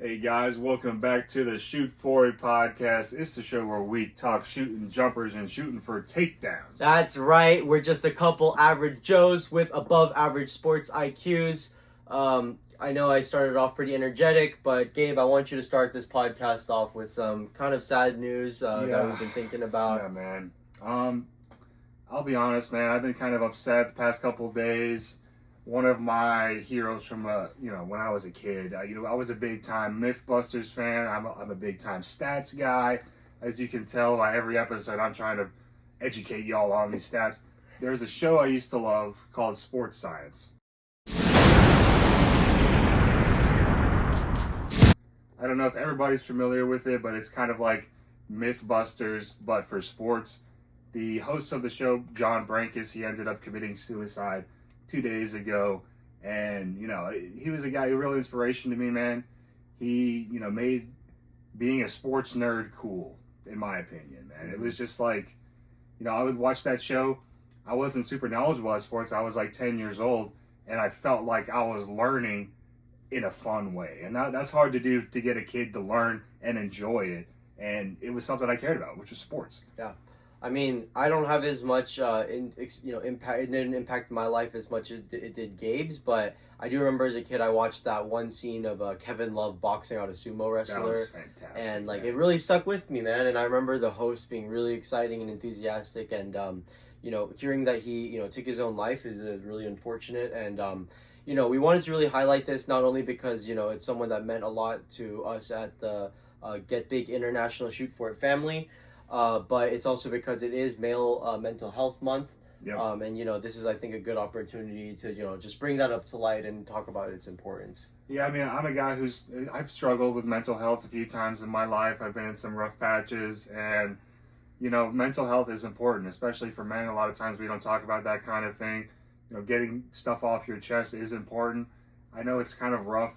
Hey guys, welcome back to the Shoot Forward podcast. It's the show where we talk shooting jumpers and shooting for takedowns. That's right. We're just a couple average Joes with above average sports IQs. I know I started off pretty energetic, but Gabe, I want you to start this podcast off with some kind of sad news that we've been thinking about. Yeah, man. I'll be honest, man. I've been kind of upset the past couple of days. One of my heroes from when I was a kid. I was a big time Mythbusters fan. I'm a big time stats guy. As you can tell by every episode, I'm trying to educate y'all on these stats. There's a show I used to love called Sports Science. I don't know if everybody's familiar with it, but it's kind of like Mythbusters, but for sports. The host of the show, John Brenkus, he ended up committing suicide 2 days ago, and he was a guy who real inspiration to me, man. He made being a sports nerd cool, in my opinion, man. It was just like, I would watch that show. I wasn't super knowledgeable at sports. I was like 10 years old, and I felt like I was learning in a fun way, and that's hard to do, to get a kid to learn and enjoy it. And it was something I cared about, which was sports. Yeah. I mean, I don't have as much impact. It didn't impact my life as much as it did Gabe's, but I do remember as a kid I watched that one scene of Kevin Love boxing out a sumo wrestler. That was fantastic. And it really stuck with me, man. And I remember the host being really exciting and enthusiastic, and hearing that he took his own life is really unfortunate. And we wanted to really highlight this, not only because it's someone that meant a lot to us at the Get Big International Shoot For It family. But it's also because it is Male Mental Health Month. Yep. And this is, I think, a good opportunity to just bring that up to light and talk about its importance. Yeah, I mean, I'm a guy I've struggled with mental health a few times in my life. I've been in some rough patches, and mental health is important, especially for men. A lot of times we don't talk about that kind of thing. Getting stuff off your chest is important. I know it's kind of rough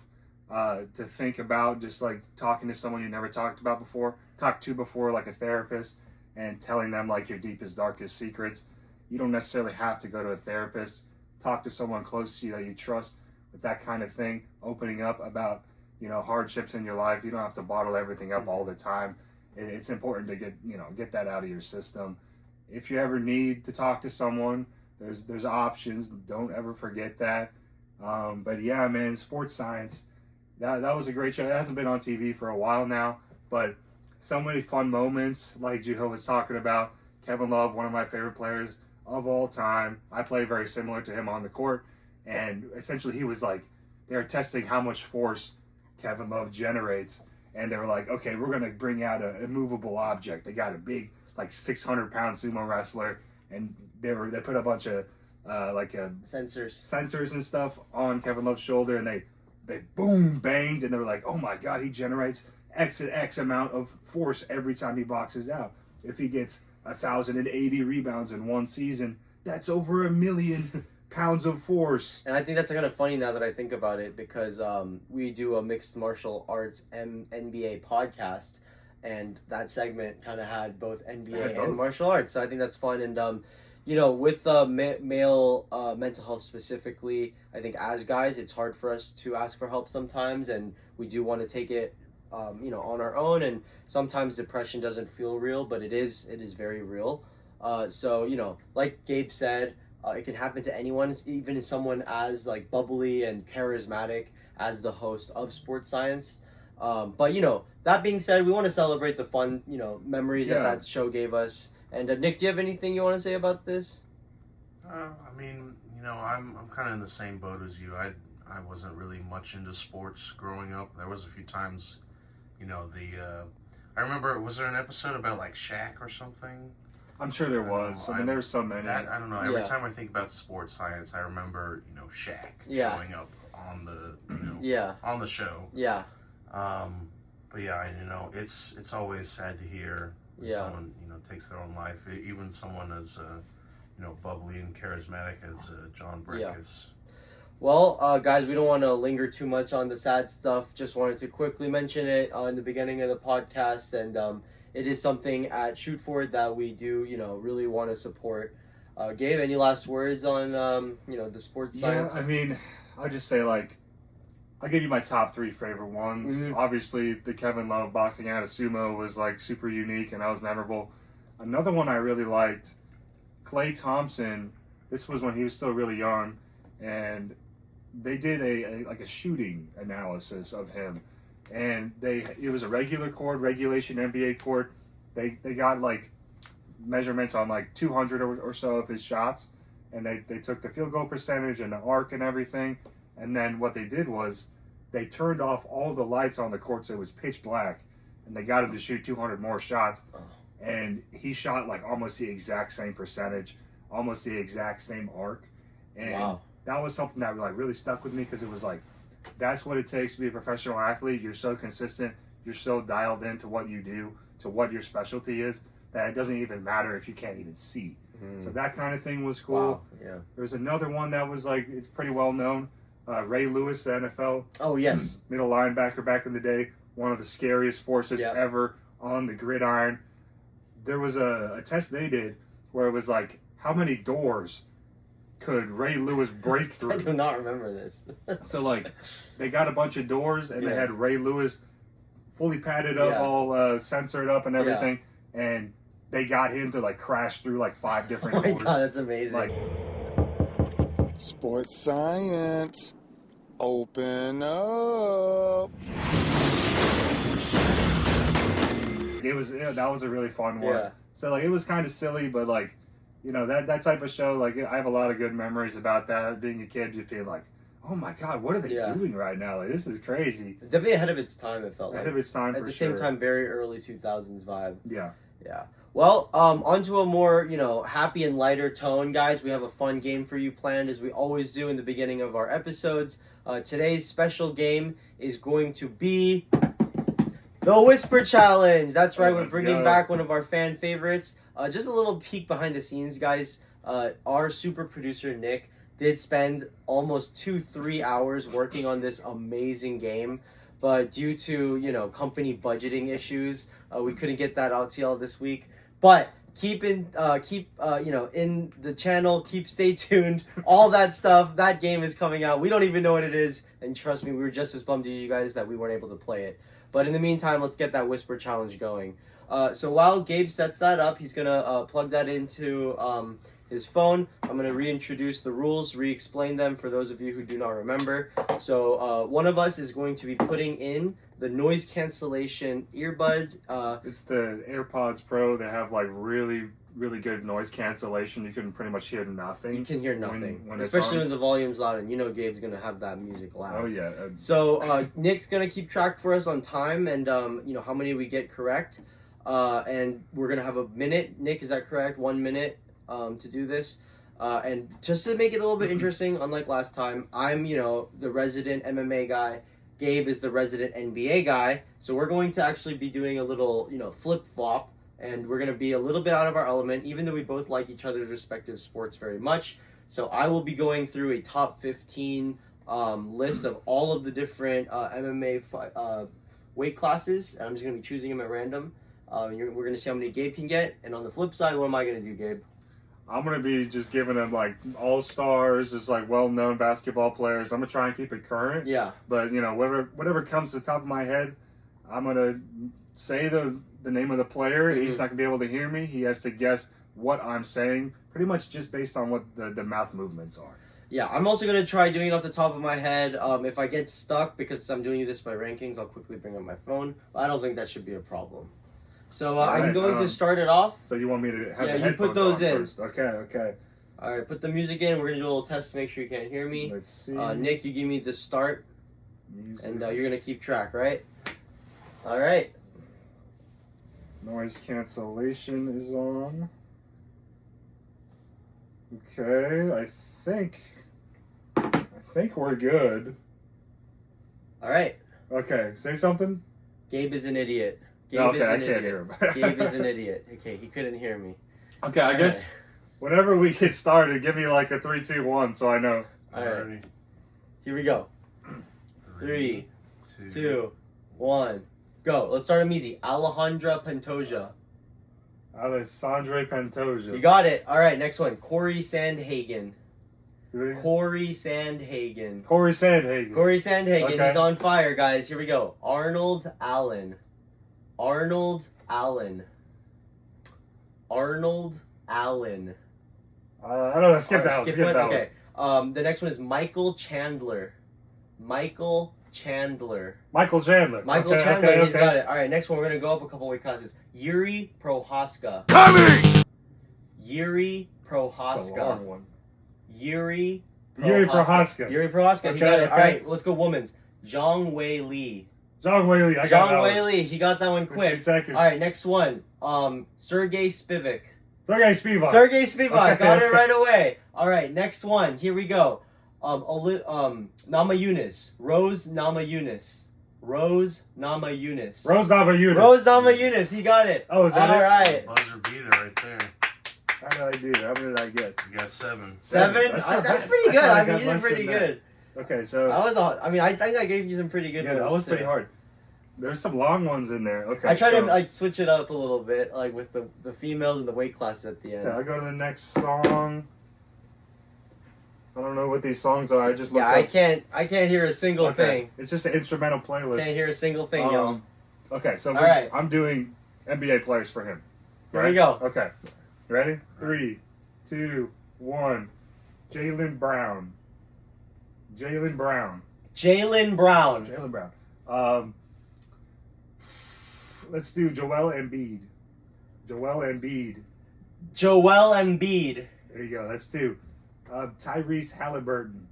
to think about, just like talking to someone you never talked to before, like a therapist, and telling them like your deepest, darkest secrets. You don't necessarily have to go to a therapist. Talk to someone close to you that you trust with that kind of thing, opening up about hardships in your life. You don't have to bottle everything up all the time. It's important to get that out of your system. If you ever need to talk to someone, there's options. Don't ever forget that. But yeah, man, Sports Science, that was a great show. It hasn't been on TV for a while now, but so many fun moments, like Juho was talking about. Kevin Love, one of my favorite players of all time. I play very similar to him on the court, and essentially he was like, they were testing how much force Kevin Love generates, and they were like, okay, we're going to bring out a immovable object. They got a big, like 600-pound sumo wrestler, and they put a bunch of sensors and stuff on Kevin Love's shoulder, and they boom banged, and they were like, oh my god, he generates X amount of force every time he boxes out. If he gets 1,080 rebounds in one season, that's over 1 million pounds of force. And I think that's kind of funny now that I think about it, because we do a mixed martial arts NBA podcast, and that segment kind of had both NBA and martial arts. So I think that's fun. And with male mental health specifically, I think as guys, it's hard for us to ask for help sometimes, and we do want to take it on our own, and sometimes depression doesn't feel real, but it is very real. So like Gabe said, it can happen to anyone, even someone as like bubbly and charismatic as the host of Sports Science. But that being said, we want to celebrate the fun memories that show gave us. And Nick, do you have anything you want to say about this? I mean, I'm kind of in the same boat as you. I wasn't really much into sports growing up. There was a few times, I remember, was there an episode about like Shaq or something? I'm sure there was. There were so many. I don't know. Every time I think about Sports Science, I remember, Shaq showing up on the on the show. Yeah. But yeah, it's always sad to hear when someone takes their own life, even someone as bubbly and charismatic as John Brenkus. Yeah. Well, guys, we don't want to linger too much on the sad stuff. Just wanted to quickly mention it in the beginning of the podcast, and it is something at Shoot Forward that we do, really want to support. Gabe, any last words on, the Sports Science? Yeah, I mean, I'll just say, I'll give you my top 3 favorite ones. Mhm. Obviously, the Kevin Love boxing out of sumo was like super unique, and that was memorable. Another one I really liked, Klay Thompson. This was when he was still really young, and they did a shooting analysis of him, and it was a regular court, regulation NBA court. They got like measurements on like 200 or so of his shots, and they took the field goal percentage and the arc and everything, and then what they did was they turned off all the lights on the court so it was pitch black, and they got him to shoot 200 more shots, and he shot like almost the exact same percentage, almost the exact same arc, and Wow. that was something that like really stuck with me because it was like, that's what it takes to be a professional athlete. You're so consistent, you're so dialed into what you do, to what your specialty is, that it doesn't even matter if you can't even see. So that kind of thing was cool. Wow. Yeah. There's another one that was like, it's pretty well known. Ray Lewis, the NFL Oh, yes. middle linebacker back in the day, one of the scariest forces Yep. ever on the gridiron. There was a test they did where it was like, how many doors could Ray Lewis break I through? do not remember this. So like, they got a bunch of doors and they Yeah. had Ray Lewis fully padded up, Yeah. all censored up and everything, and they got him to like crash through like 5 Oh different my doors. god, that's amazing. Like, Sports science. Open up. that was a really fun one. Yeah. So like, it was kind of silly, but like, you know, that type of show, like, I have a lot of good memories about that. Being a kid, just being like, oh my god, what are they Yeah. doing right now? Like, this is crazy. Definitely ahead of its time, it felt Ahead like. of its time, At for the sure. same time, very early 2000s vibe. Yeah. Yeah. Well, onto a more, happy and lighter tone, guys. We have a fun game for you planned, as we always do in the beginning of our episodes. Today's special game is going to be the Whisper Challenge. That's right, we're Let's bringing go. back one of our fan favorites. Just a little peek behind the scenes, guys. Our super producer, Nick, did spend almost 2-3 hours working on this amazing game. But due to, company budgeting issues, we couldn't get that out to y'all this week. But keep in the channel, stay tuned, all that stuff. That game is coming out. We don't even know what it is, and trust me, we were just as bummed as you guys that we weren't able to play it. But in the meantime, let's get that Whisper Challenge going. So while Gabe sets that up, he's gonna plug that into his phone. I'm gonna reintroduce the rules, re-explain them for those of you who do not remember. So one of us is going to be putting in the noise cancellation earbuds. It's the AirPods Pro. They have like really, really good noise cancellation. You can pretty much hear nothing. You can hear nothing, when it's especially on. when the volume's loud, and Gabe's gonna have that music loud. Oh yeah. So Nick's gonna keep track for us on time and how many we get correct. And we're gonna have a minute. Nick, is that correct? 1 minute to do this. And just to make it a little bit interesting, unlike last time, I'm the resident MMA guy. Gabe is the resident NBA guy. So we're going to actually be doing a little flip flop, and we're gonna be a little bit out of our element, even though we both like each other's respective sports very much. So I will be going through a top 15 list of all of the different MMA weight classes, and I'm just going to be choosing them at random. We're going to see how many Gabe can get, and on the flip side, what am I going to do, Gabe? I'm gonna be just giving them like all stars, just like well-known basketball players. I'm gonna try and keep it current. Yeah. But whatever comes to the top of my head, I'm gonna say the name of the player. Mm-hmm. He's not gonna be able to hear me. He has to guess what I'm saying, pretty much just based on what the mouth movements are. Yeah, I'm also going to try doing it off the top of my head. If I get stuck, because I'm doing this by rankings, I'll quickly bring up my phone. I don't think that should be a problem. So I'm right, going to start it off. So you want me to have Yeah, the you headphones put those on in. first? Okay. All right, put the music in. We're going to do a little test to make sure you can't hear me. Let's see. Nick, you give me the start, Music. and you're going to keep track, right? All right. Noise cancellation is on. Okay, I think we're good. All right. Okay, say something. Gabe is an idiot. Gabe Okay, is an I can't idiot. hear him. Gabe is an idiot. Okay, he couldn't hear me. Okay, I All guess whenever we get started, give me like a 3, 2, 1, so I know. All right. Ready? Here we go. 3, 2, 1, go. Let's start him easy. Alejandra Pantoja. Alessandre Pantoja. You got it. All right, next one. Corey Sandhagen. Corey Sandhagen. Corey Sandhagen. Corey Sandhagen. Okay. He's on fire, guys. Here we go. Arnold Allen. Arnold Allen. Arnold Allen. I don't know. Skip that one. Skip Skip one? that one. Okay. The next one is Michael Chandler. Michael Chandler. Michael Chandler. Michael Okay, Chandler, okay, he's okay. got it. All right, next one, we're going to go up a couple weight classes. Yuri Prohaska. Coming! Yuri That's a long Prohaska. one. Yuri Yuri Prohaska. Yuri Prohaska, Okay, he got it. okay. All right, let's go women's. Zhang Wei Li. Zhang Weili. I got that Zhang Wei one. Li, he got that one 15 quick. seconds. All right, next one. Sergey Spivak. Sergey Spivak. Sergey Spivak, Okay, got it okay. right away. All right, next one. Here we go. Nama Yunus. Rose Nama Yunus. Rose Nama Yunus. Rose Namajunas. Rose Nama Yunus, he got it. Oh, is that All it? right. Buzzer beater right there. How did I do that? How many did I get? You got 7. Seven? That's not That's bad. pretty good. I I got mean, you did less pretty than that. good. Okay, so I think I gave you some pretty good yeah, ones. that was too. pretty hard. There's some long ones in there. Okay, I tried so, to like switch it up a little bit, like with the females and the weight classes at the end. Yeah, I go to the next song. I don't know what these songs are. I just looked Yeah, up. I can't hear a single Okay, thing. it's just an instrumental playlist. Can't hear a single thing, y'all. Okay, so All right. I'm doing NBA players for him. Here we go. Okay, ready? 3, 2, 1. Jaylen Brown. Jaylen Brown. Jaylen Brown. Jaylen Brown. Let's do Joel Embiid. Joel Embiid. Joel Embiid. There you go. That's 2. Tyrese Halliburton.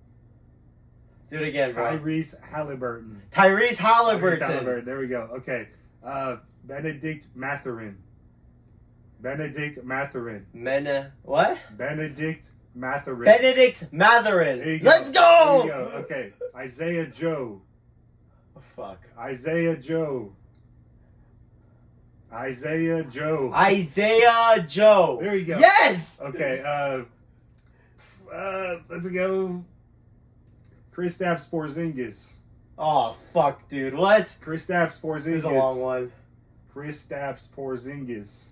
Do it again, bro. Tyrese Halliburton. Tyrese Tyrese Halliburton. Halliburton. There we go. Okay. Benedict Mathurin. Benedict Mathurin. What? Benedict Mathurin. Benedict There Mathurin. you go. Let's go! There you go. Okay. Isaiah Joe. Oh, fuck. Isaiah Joe. Isaiah Joe. Isaiah Joe. There you go. Yes! Okay. Let's go. Kristaps Porzingis. Oh, fuck, dude. What? Kristaps Porzingis. This is a long one. Kristaps Porzingis.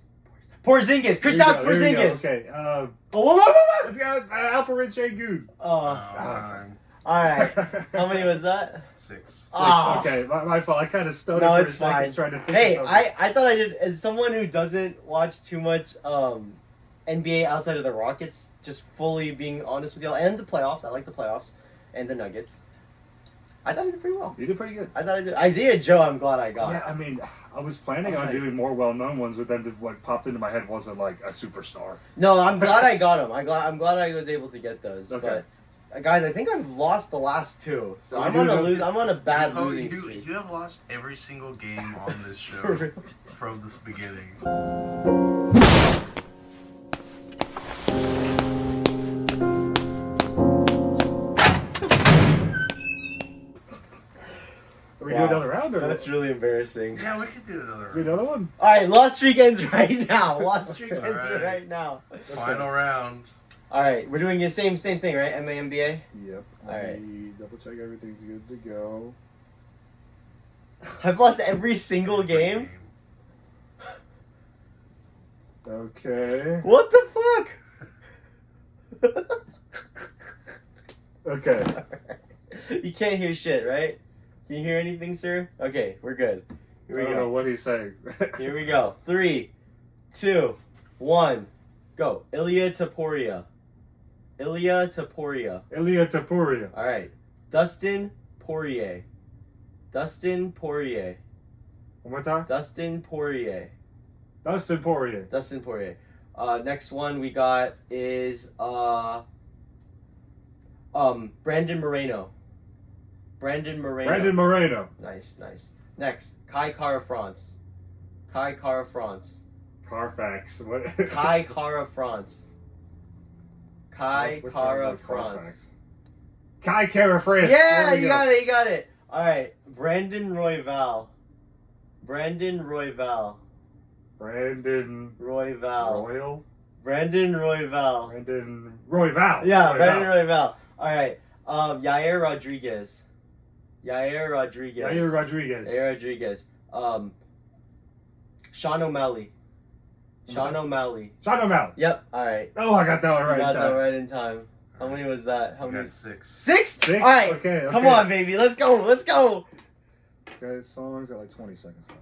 Porzingis. There you go, Kristaps there you go. Porzingis. Okay. Oh, what? Let's go. Alperen Şengün. Oh, Time. all right. How many was that? 6. Ah. Okay, my fault. I kind of stuttered No, for it's a second fine. trying to think Hey, of something. I thought I did. As someone who doesn't watch too much NBA outside of the Rockets, just fully being honest with y'all, and the playoffs. I like the playoffs and the Nuggets. I thought I did pretty well. You did pretty good. I thought I did. Isaiah Joe, I'm glad I got. Yeah, I mean, I was planning I was on like- doing more well-known ones, but then what popped into my head wasn't like a superstar. No, I'm glad I got them. I'm glad I was able to get those. Okay. But guys, I think I've lost the last 2, so Oh, I'm you on a know- lose. I'm on a bad Oh, losing you, streak. you have lost every single game on this show For real. from this beginning. Are we Wow. doing another round or That's really embarrassing. Yeah, we could do another do another one? All right, lost streak ends right now. Lost streak Okay. ends Alright. right now. Final round. All right, we're doing the same thing, right? NBA. Yep. All right. Double check everything's good to go. I've lost every single game. Okay. What the fuck? Okay. You can't hear shit, right? Can you hear anything, sir? Okay, we're good. Here I we don't know go. what he's saying. Here we go. 3, 2, 1, go. Ilya Taporia. Ilya Taporia. Ilya Tapuria. All right. Dustin Poirier. Dustin Poirier. One more time. Dustin Poirier. Dustin Poirier. Dustin Poirier. Next one we got is Brandon Moreno. Brandon Moreno. Brandon Moreno. Nice. Next, Kai Kara France. Kai Kara France. Carfax. What? Kai Kara France. Kai Which sounds Kara like France. Carfax. Kai Kara France. Yeah, There we you go. got it. You got it. All right, Brandon Royval. Brandon Royval. Brandon Royval. Royal. Brandon Royval. Brandon Royval. Yeah, Royval. Brandon Royval. All right, Yair Rodriguez. Yair Rodriguez. Jair Rodriguez. Yair Rodriguez. Sean O'Malley. Sean O'Malley. Sean O'Malley. Yep. All right. Oh, I got that one You right. got in time. that right in time. How many was that? How I many? got 6. 6? Six? All right. Okay. Come on, baby. Let's go. Let's go. Okay, songs got like 20 seconds left.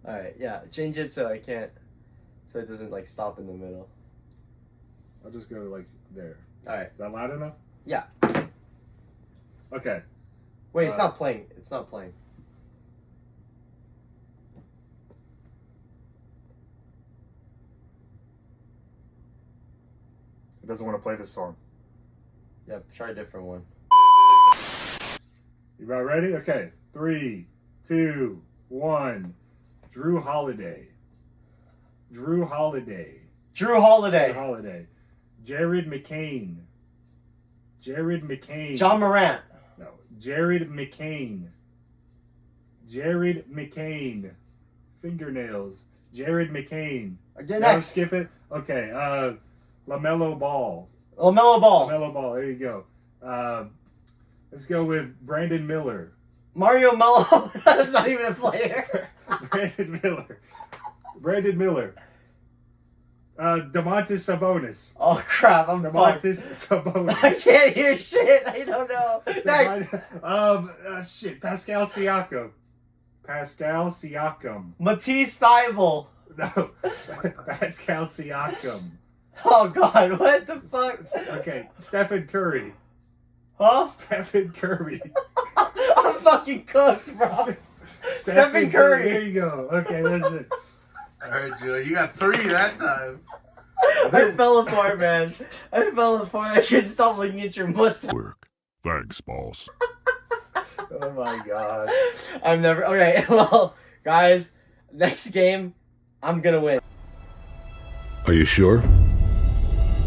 All right. Yeah. Change it so I can't. So it doesn't like stop in the middle. I'll just go like there. All right. Is that loud enough? Yeah. Okay. Wait, it's not playing. It's not playing. It doesn't want to play this song. Yeah. Try a different one. You about ready? Okay. 3, 2, 1. Drew Holiday. Drew Holiday. Drew Holiday. Drew Holiday. Jared McCain. Jared McCain. John Morant. No. Jared McCain. Jared McCain. Fingernails. Jared McCain. Okay, Now next. skip it. Okay. LaMelo Ball. LaMelo Ball. LaMelo Ball. There you go. Let's go with Brandon Miller. Mario Mello. That's not even a player. Brandon Miller. Brandon Miller. Domantas Sabonis. Oh crap! I'm fucked. Domantas Sabonis. I can't hear shit. I don't know. Next. Shit. Pascal Siakam. Pascal Siakam. Matisse Thybulle. No. Pascal Siakam. Oh god, what the fuck? Okay. Stephen Curry. Huh? Stephen Curry. I'm fucking cooked, bro. Stephen Curry. There you go. Okay, that's it. All right, Joe, you got 3 that time. I fell apart, man. I fell apart. I couldn't stop looking at your mustache. Work. Thanks, boss. Oh my god. I'm never. Okay, well, guys, next game, I'm gonna win. Are you sure?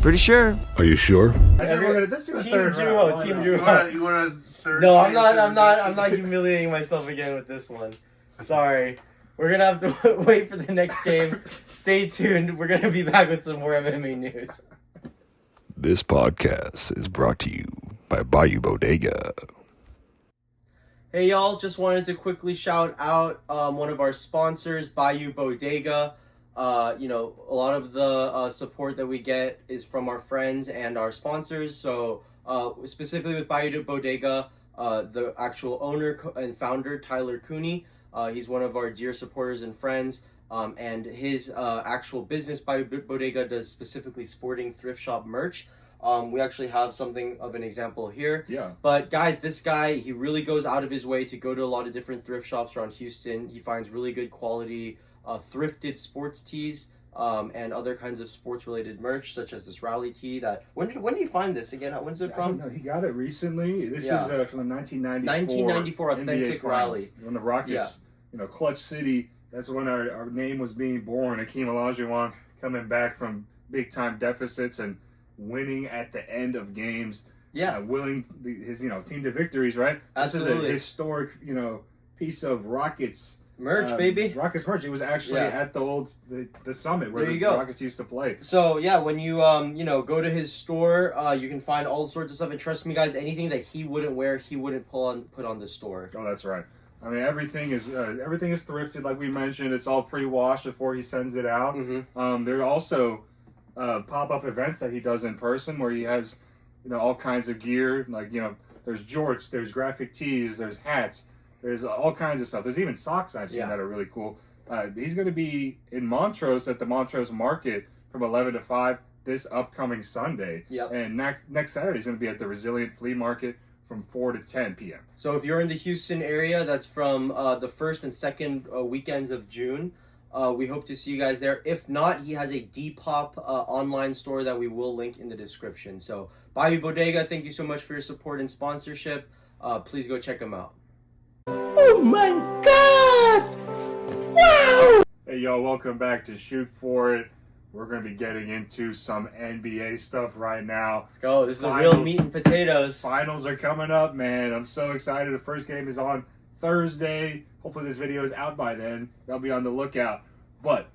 Pretty sure. Are you sure? I think we're gonna. Let's do a Team third Duo, round. Team You Duo. want a third? No, I'm chance not. at I'm not redemption? humiliating myself again with this one. Sorry. We're gonna have to wait for the next game. Stay tuned. We're gonna be back with some more MMA news. This podcast is brought to you by Bayou Bodega. Hey y'all, just wanted to quickly shout out one of our sponsors, Bayou Bodega. You know, a lot of the support that we get is from our friends and our sponsors. So specifically with Bayou Bodega, the actual owner and founder, Tyler Cooney, he's one of our dear supporters and friends. And his actual business, Bayou Bodega, does specifically sporting thrift shop merch. We actually have something of an example here. Yeah. But guys, this guy, he really goes out of his way to go to a lot of different thrift shops around Houston. He finds really good quality thrifted sports tees and other kinds of sports related merch, such as this rally tee. That when did you find this again? When's it from? No, he got it recently. This is from the 1994 authentic NBA rally. Finals, when the Rockets, Clutch City. That's when our name was being born. Hakeem Olajuwon coming back from big time deficits and winning at the end of games. Yeah, willing his team to victories. Right. Absolutely. This is a historic piece of Rockets. Merch, baby. Rockets merch. It was actually at the summit where the Rockets used to play. So yeah, when you go to his store, you can find all sorts of stuff. And trust me, guys, anything that he wouldn't wear, he wouldn't put on the store. Oh, that's right. I mean, everything is thrifted, like we mentioned. It's all pre-washed before he sends it out. Mm-hmm. There are also pop-up events that he does in person where he has all kinds of gear. Like there's jorts, there's graphic tees, there's hats. There's all kinds of stuff. There's even socks I've seen that are really cool. He's going to be in Montrose at the Montrose Market from 11 to 5 this upcoming Sunday. Yep. And next Saturday he's going to be at the Resilient Flea Market from 4 to 10 p.m. So if you're in the Houston area, that's from the first and second weekends of June. We hope to see you guys there. If not, he has a Depop online store that we will link in the description. So Bayou Bodega, thank you so much for your support and sponsorship. Please go check him out. Oh my God! Wow! Hey y'all, welcome back to Shoot For It. We're going to be getting into some NBA stuff right now. Let's go. This is the real meat and potatoes. Finals are coming up, man. I'm so excited. The first game is on Thursday. Hopefully this video is out by then. I'll be on the lookout. But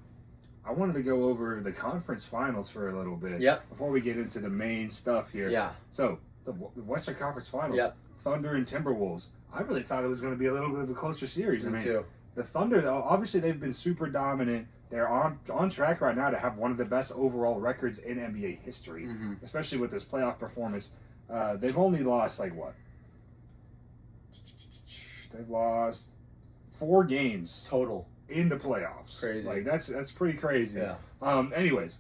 I wanted to go over the conference finals for a little bit. Yep. Before we get into the main stuff here. Yeah. So, the Western Conference Finals. Yep. Thunder and Timberwolves. I really thought it was going to be a little bit of a closer series. Me too. The Thunder, though, obviously they've been super dominant. They're on track right now to have one of the best overall records in NBA history, especially with this playoff performance. They've only lost, like, what? They've lost 4 games total in the playoffs. Crazy. Like, that's pretty crazy. Yeah. Anyways,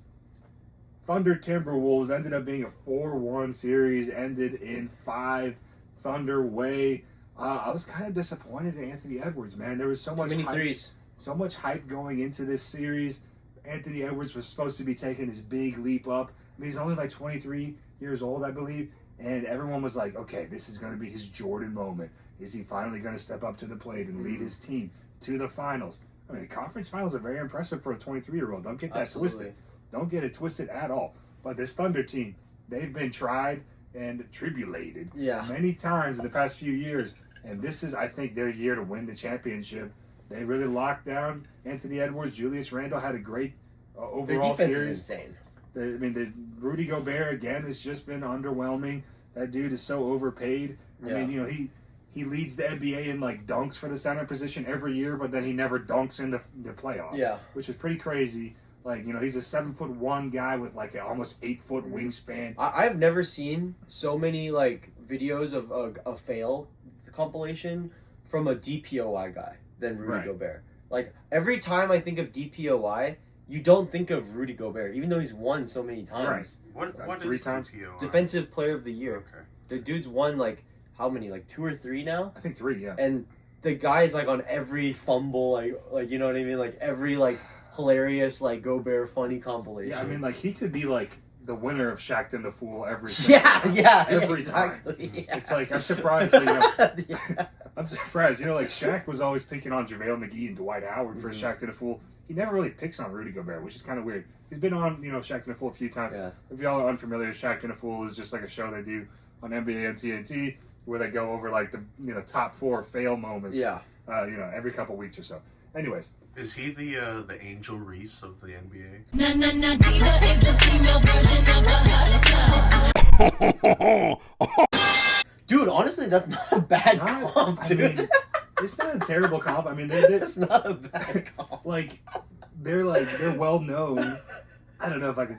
Thunder Timberwolves ended up being a 4-1 series, ended in 5 Thunder way. I was kind of disappointed in Anthony Edwards, man. There was so much many hype, threes. so much hype going into this series. Anthony Edwards was supposed to be taking this big leap up. I mean, he's only like 23 years old, I believe, and everyone was like, okay, this is going to be his Jordan moment. Is he finally going to step up to the plate and lead his team to the finals? I mean, the conference finals are very impressive for a 23-year-old. Don't get that twisted. Don't get it twisted at all. But this Thunder team, they've been tried and tribulated many times in the past few years. And this is, I think, their year to win the championship. They really locked down Anthony Edwards. Julius Randle had a great overall Their defense series. is insane. The Rudy Gobert, again, has just been underwhelming. That dude is so overpaid. I mean, he leads the NBA in, like, dunks for the center position every year, but then he never dunks in the playoffs. Yeah. Which is pretty crazy. Like, he's a 7'1" guy with, like, an almost 8-foot wingspan. I've never seen so many, like, videos of a fail compilation from a DPOY guy than Rudy Gobert. Like, every time I think of DPOY, you don't think of Rudy Gobert, even though he's won so many times. What Three is times? DPOI? Defensive Player of the Year. Okay. The dude's won, like, how many? Like 2 or 3 now? I think 3, yeah. And the guy's, like, on every fumble, like you know what I mean? Like, every, like, hilarious, like, Gobert funny compilation. Yeah, I mean, like, he could be, like, the winner of Shaqtin' the Fool every Every time. Yeah. It's like, I'm surprised, I'm surprised. Like, Shaq was always picking on JaVale McGee and Dwight Howard for Shaqtin' the Fool. He never really picks on Rudy Gobert, which is kind of weird. He's been on, Shaqtin' the Fool a few times. Yeah. If y'all are unfamiliar, Shaqtin' the Fool is just like a show they do on NBA and TNT where they go over, like, the top 4 fail moments. Yeah. Every couple weeks or so. Anyways. Is he the Angel Reese of the NBA? Na na na diva is the female version of a hustler. Dude, honestly, that's not a bad comp, dude. I mean, it's not a terrible comp. I mean, they're not a bad comp. They're well known. I don't know, man.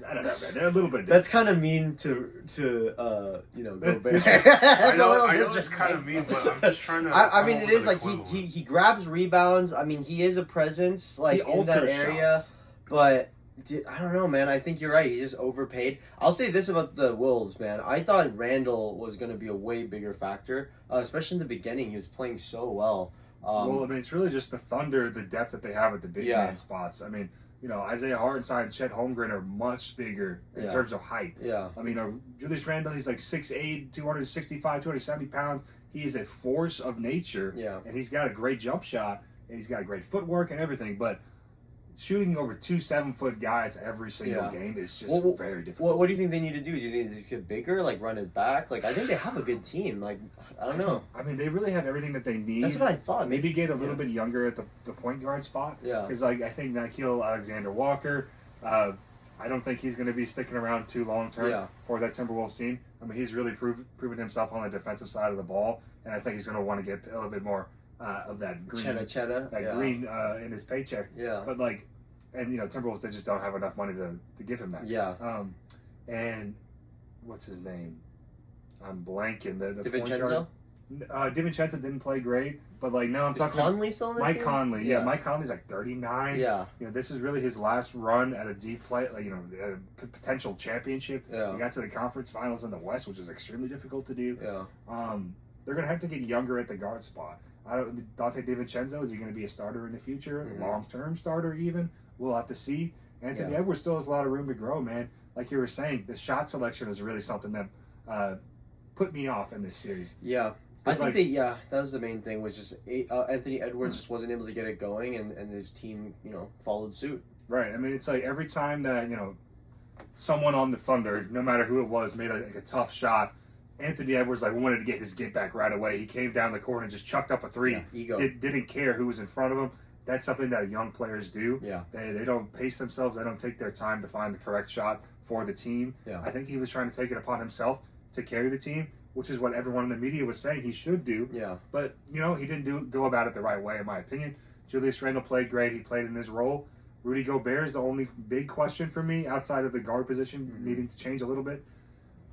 They're a little bit different. That's kind of mean to Gobert. I know it's kind of mean, but I'm just trying to. I mean, it is like he grabs rebounds. I mean, he is a presence in that area, shots. but I don't know, man. I think you're right. He's just overpaid. I'll say this about the Wolves, man. I thought Randall was going to be a way bigger factor, especially in the beginning. He was playing so well. Well, I mean, it's really just the Thunder, the depth that they have at the big man spots. I mean, Isaiah Hartenstein and Chet Holmgren are much bigger in terms of height. Yeah. I mean, Julius Randle, he's like 6'8", 265, 270 pounds. He is a force of nature. Yeah. And he's got a great jump shot, and he's got great footwork and everything. But shooting over 2 7-foot guys every single game is just very difficult. What do you think they need to do? Do you think they could bigger, like run it back? Like, I think they have a good team. Like, I don't know. I mean, they really have everything that they need. That's what I thought. Maybe get a little bit younger at the point guard spot. Yeah. Because, I think gilgeous-alexander Walker, I don't think he's going to be sticking around too long term for that Timberwolves team. I mean, he's really proven himself on the defensive side of the ball, and I think he's going to want to get a little bit more of that green, green in his paycheck. Yeah. But Timberwolves, they just don't have enough money to give him that. Yeah. And what's his name? I'm blanking. The DiVincenzo? DiVincenzo didn't play great, but now I'm talking. Is Conley still in the Mike team? Conley, yeah. Mike Conley's like 39. Yeah. This is really his last run at a deep play, a potential championship. Yeah. He got to the conference finals in the West, which is extremely difficult to do. Yeah. They're gonna have to get younger at the guard spot. Dante DiVincenzo, is he going to be a starter in the future? Mm-hmm. Long-term starter even? We'll have to see. Anthony Edwards still has a lot of room to grow, man. Like you were saying, the shot selection is really something that put me off in this series. Yeah. I think that was the main thing, was just Anthony Edwards just wasn't able to get it going, and his team, followed suit. Right. I mean, it's like every time that, someone on the Thunder, no matter who it was, made a tough shot, Anthony Edwards wanted to get his get back right away. He came down the court and just chucked up a three. Yeah, ego. Didn't care who was in front of him. That's something that young players do. Yeah. They don't pace themselves. They don't take their time to find the correct shot for the team. Yeah. I think he was trying to take it upon himself to carry the team, which is what everyone in the media was saying he should do. Yeah. But, he didn't go about it the right way, in my opinion. Julius Randle played great. He played in his role. Rudy Gobert is the only big question for me outside of the guard position needing to change a little bit.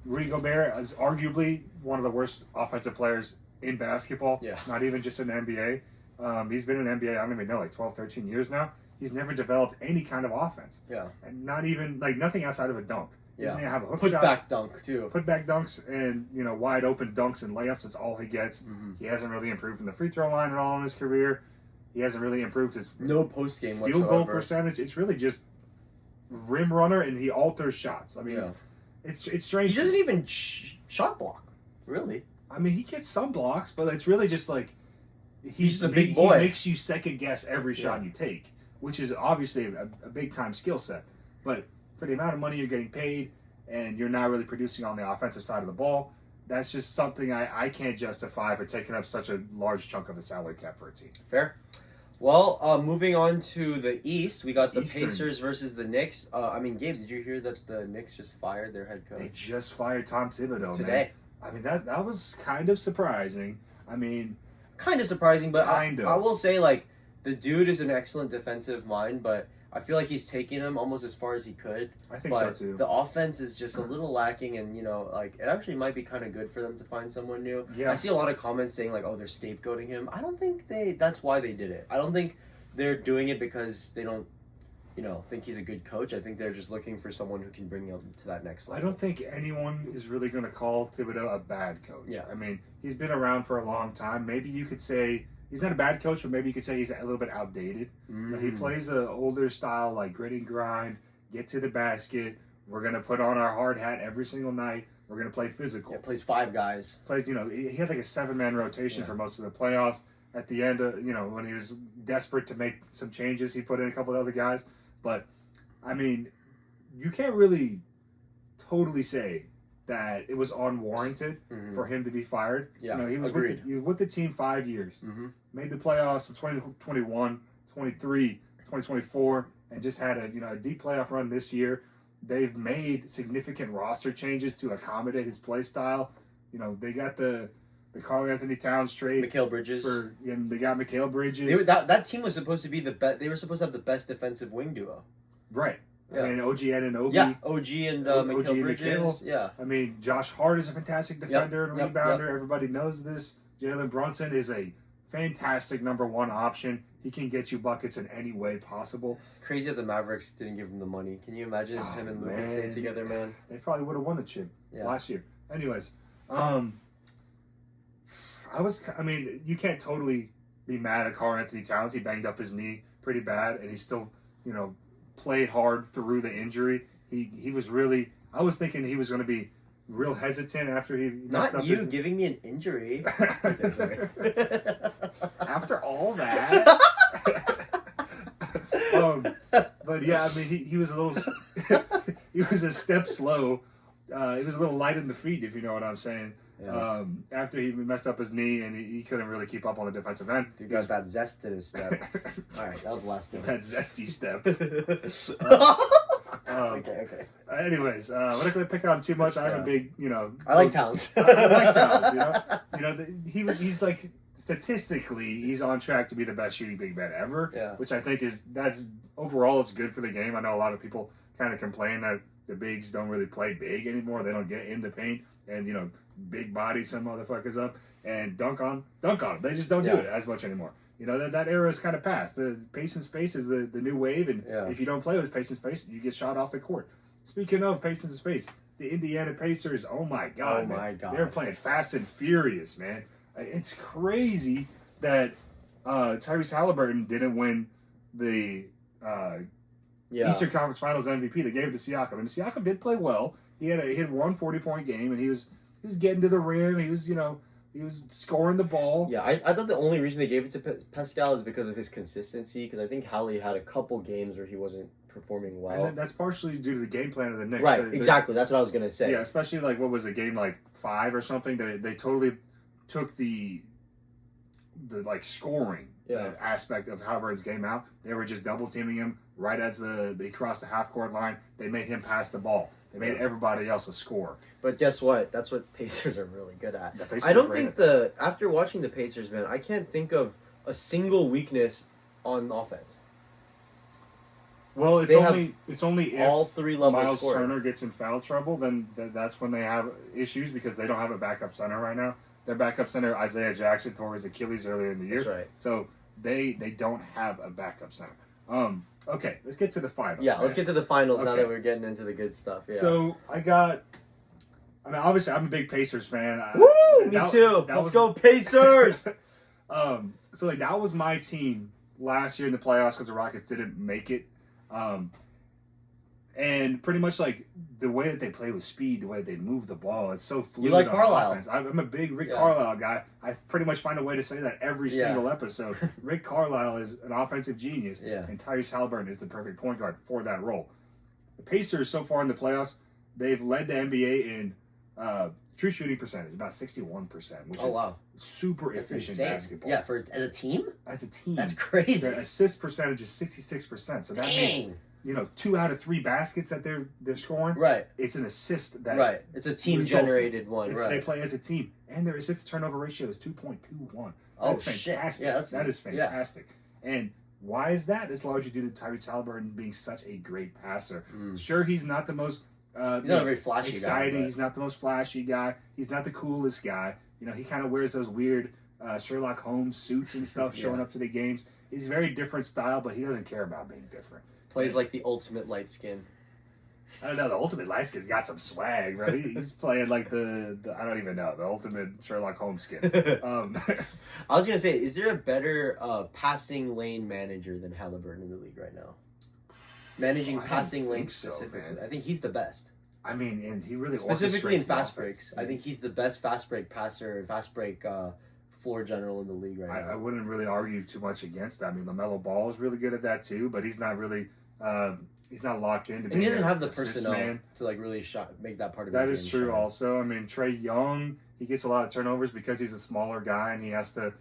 Rudy Gobert is arguably one of the worst offensive players in basketball, not even just in the NBA. He's been in the NBA, I don't even know, like 12, 13 years now. He's never developed any kind of offense. Yeah. And not even, like, nothing outside of a dunk. He doesn't even have a hook Put shot. back dunk, too. Put back dunks and, wide open dunks and layups is all he gets. He hasn't really improved in the free throw line at all in his career. He hasn't really improved his no post game field goal percentage. It's really just rim runner, and he alters shots. I mean, it's strange. He doesn't even shot block, really. I mean, he gets some blocks, but it's really just like he's just a big boy. He makes you second guess every shot you take, which is obviously a big time skill set. But for the amount of money you're getting paid, and you're not really producing on the offensive side of the ball, that's just something I can't justify for taking up such a large chunk of the salary cap for a team. Fair. Well, moving on to the East, we got the Eastern. Pacers versus the Knicks. I mean, Gabe, did you hear that the Knicks just fired their head coach? They just fired Tom Thibodeau today. Man. I mean, that was kind of surprising. I mean, kind of surprising, but I will say, like, the dude is an excellent defensive mind, but I feel like he's taking him almost as far as he could. I think so too. The offense is just a little lacking, and like it actually might be kind of good for them to find someone new. Yeah. I see a lot of comments saying like, "Oh, they're scapegoating him." I don't think that's why they did it. I don't think they're doing it because they don't, think he's a good coach. I think they're just looking for someone who can bring them to that next level. I don't think anyone is really going to call Thibodeau a bad coach. Yeah. I mean, he's been around for a long time. Maybe you could say he's not a bad coach, but maybe you could say he's a little bit outdated. But he plays an older style, like grit and grind, get to the basket. We're going to put on our hard hat every single night. We're going to play physical. Yeah, plays 5 guys. Plays, he had like a 7-man rotation for most of the playoffs. At the end, when he was desperate to make some changes, he put in a couple of other guys. But, I mean, you can't really totally say that it was unwarranted for him to be fired. Yeah, he was with the team 5 years. Made the playoffs in 2021, 23, 2024, and just had a deep playoff run this year. They've made significant roster changes to accommodate his play style. They got the Karl Anthony Towns trade. Mikal Bridges. And they got Mikal Bridges. That team was supposed to be the best. They were supposed to have the best defensive wing duo. Right. Yeah. I mean, OG Anunoby. Yeah, OG and Mikal Bridges. Mikal. Yeah. I mean, Josh Hart is a fantastic defender and rebounder. Everybody knows this. Jalen Brunson is a fantastic number 1 option. He can get you buckets in any way possible. Crazy that the Mavericks didn't give him the money. Can you imagine if him and Lucas stayed together, man? They probably would have won the chip last year. Anyways, you can't totally be mad at Karl Anthony Towns. He banged up his knee pretty bad, and he still, played hard through the injury. He was really. I was thinking he was going to be real hesitant after he messed up his... giving me an injury. After all that. But yeah, I mean, he was a little. He was a step slow. He was a little light in the feet, if you know what I'm saying. Yeah. After he messed up his knee and he couldn't really keep up on the defensive end. Dude got that zest in his step. All right, that was the last thing. That zesty step. Okay. Anyways, we're not going to pick on him too much. I'm a big, I like Towns. I like Towns. He's like statistically, he's on track to be the best shooting big man ever. Yeah. Which I think that's overall it's good for the game. I know a lot of people kind of complain that the bigs don't really play big anymore. They don't get in the paint and big body some motherfuckers up and dunk on them. They just don't do it as much anymore. That era is kind of past. The pace and space is the new wave, and if you don't play with pace and space, you get shot off the court. Speaking of pace and space, the Indiana Pacers, oh my God, they're playing fast and furious, man. It's crazy that Tyrese Halliburton didn't win the Eastern Conference Finals MVP. They gave it to Siakam, and Siakam did play well. He had one 40-point game, and he was getting to the rim. He was scoring the ball. Yeah, I thought the only reason they gave it to Pascal is because of his consistency. Because I think Hallie had a couple games where he wasn't performing well. And that's partially due to the game plan of the Knicks. Right, exactly. That's what I was gonna say. Yeah, especially like what was a game like 5 or something. They totally took the like scoring aspect of Halliburton's game out. They were just double teaming him right as they crossed the half court line. They made him pass the ball. They made everybody else a score. But guess what? That's what Pacers are really good at. I don't think after watching the Pacers, man, I can't think of a single weakness on offense. Well, They have it's only if all three levels Miles scored. Turner gets in foul trouble, then that's when they have issues because they don't have a backup center right now. Their backup center, Isaiah Jackson, tore his Achilles earlier in the year. That's right. So they don't have a backup center. Okay, let's get to the finals. Yeah, man. let's get to the finals now Okay. that we're getting into the good stuff. Yeah. So obviously I'm a big Pacers fan. Woo! Me too. Let's go Pacers! So like that was my team last year in the playoffs because the Rockets didn't make it. And pretty much like the way that they play with speed, the way that they move the ball, it's so fluid. You like on Carlisle. offense. I'm a big Rick Yeah. Carlisle guy. I pretty much find a way to say that every Yeah. single episode. Rick Carlisle is an offensive genius, Yeah. and Tyrese Halliburton is the perfect point guard for that role. The Pacers so far in the playoffs, they've led the NBA in true shooting percentage, about 61%, which is wow. super That's efficient insane. basketball. Yeah, as a team? As a team, That's crazy. their assist percentage is 66%. So that means Dang. 2 out of 3 baskets that they're scoring. Right. It's an assist that Right. It's a team results- generated one. They Right. play as a team, and their assist to turnover ratio is 2.21. Oh, That's shit. fantastic. Yeah, that is fantastic. And why is that? It's largely due to Tyrese Halliburton being such a great passer. Sure, he's not the most He's not a very flashy exciting. guy. He's not the most flashy guy. He's not the coolest guy. He kind of wears those weird Sherlock Holmes suits and stuff showing Yeah. up to the games. He's a very different style, but he doesn't care about being different. Plays like the ultimate light skin. I don't know. The ultimate light skin's got some swag, bro. He's playing like the I don't even know, the ultimate Sherlock Holmes skin. I was gonna say, is there a better passing lane manager than Halliburton in the league right now? Managing I don't passing think lanes so, specifically, man. I think he's the best. I mean, and he really Specifically in orchestrates the fast offense. breaks, I think he's the best fast break passer and fast break floor general in the league right I now. wouldn't really argue too much against that. I mean, LaMelo Ball is really good at that too, but he's not really he's not locked into. And he being doesn't an have the assist personnel man. to like really make that part of That his is game true. shine. Also, I mean, Trey Young, he gets a lot of turnovers because he's a smaller guy and he has to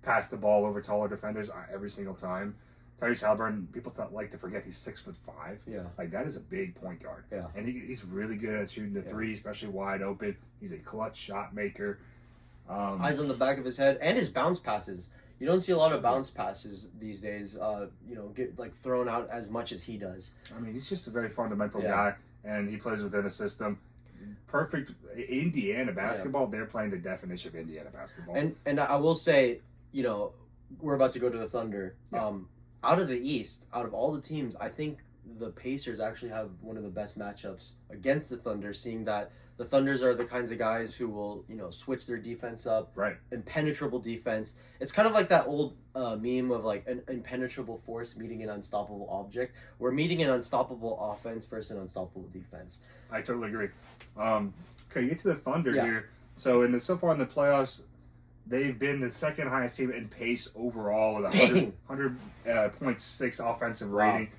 pass the ball over taller defenders every single time. Tyrese Halliburton, people like to forget he's 6'5". Yeah. Like that is a big point guard. Yeah. And he's really good at shooting the three, especially wide open. He's a clutch shot maker. Eyes on the back of his head and his bounce passes. You don't see a lot of bounce passes these days. Get like thrown out as much as he does. I mean, he's just a very fundamental Yeah. guy, and he plays within a system. Perfect Indiana basketball. They're playing the definition of Indiana basketball. And I will say, we're about to go to the Thunder. Yeah. Out of the East, out of all the teams, I think the Pacers actually have one of the best matchups against the Thunder, seeing that the Thunders are the kinds of guys who will, switch their defense up. Right. Impenetrable defense. It's kind of like that old meme of like an impenetrable force meeting an unstoppable object. We're meeting an unstoppable offense versus an unstoppable defense. I totally agree. Okay, get to the Thunder Yeah. here. So so far in the playoffs, they've been the second highest team in pace overall with a 100.6 offensive Wow. rating.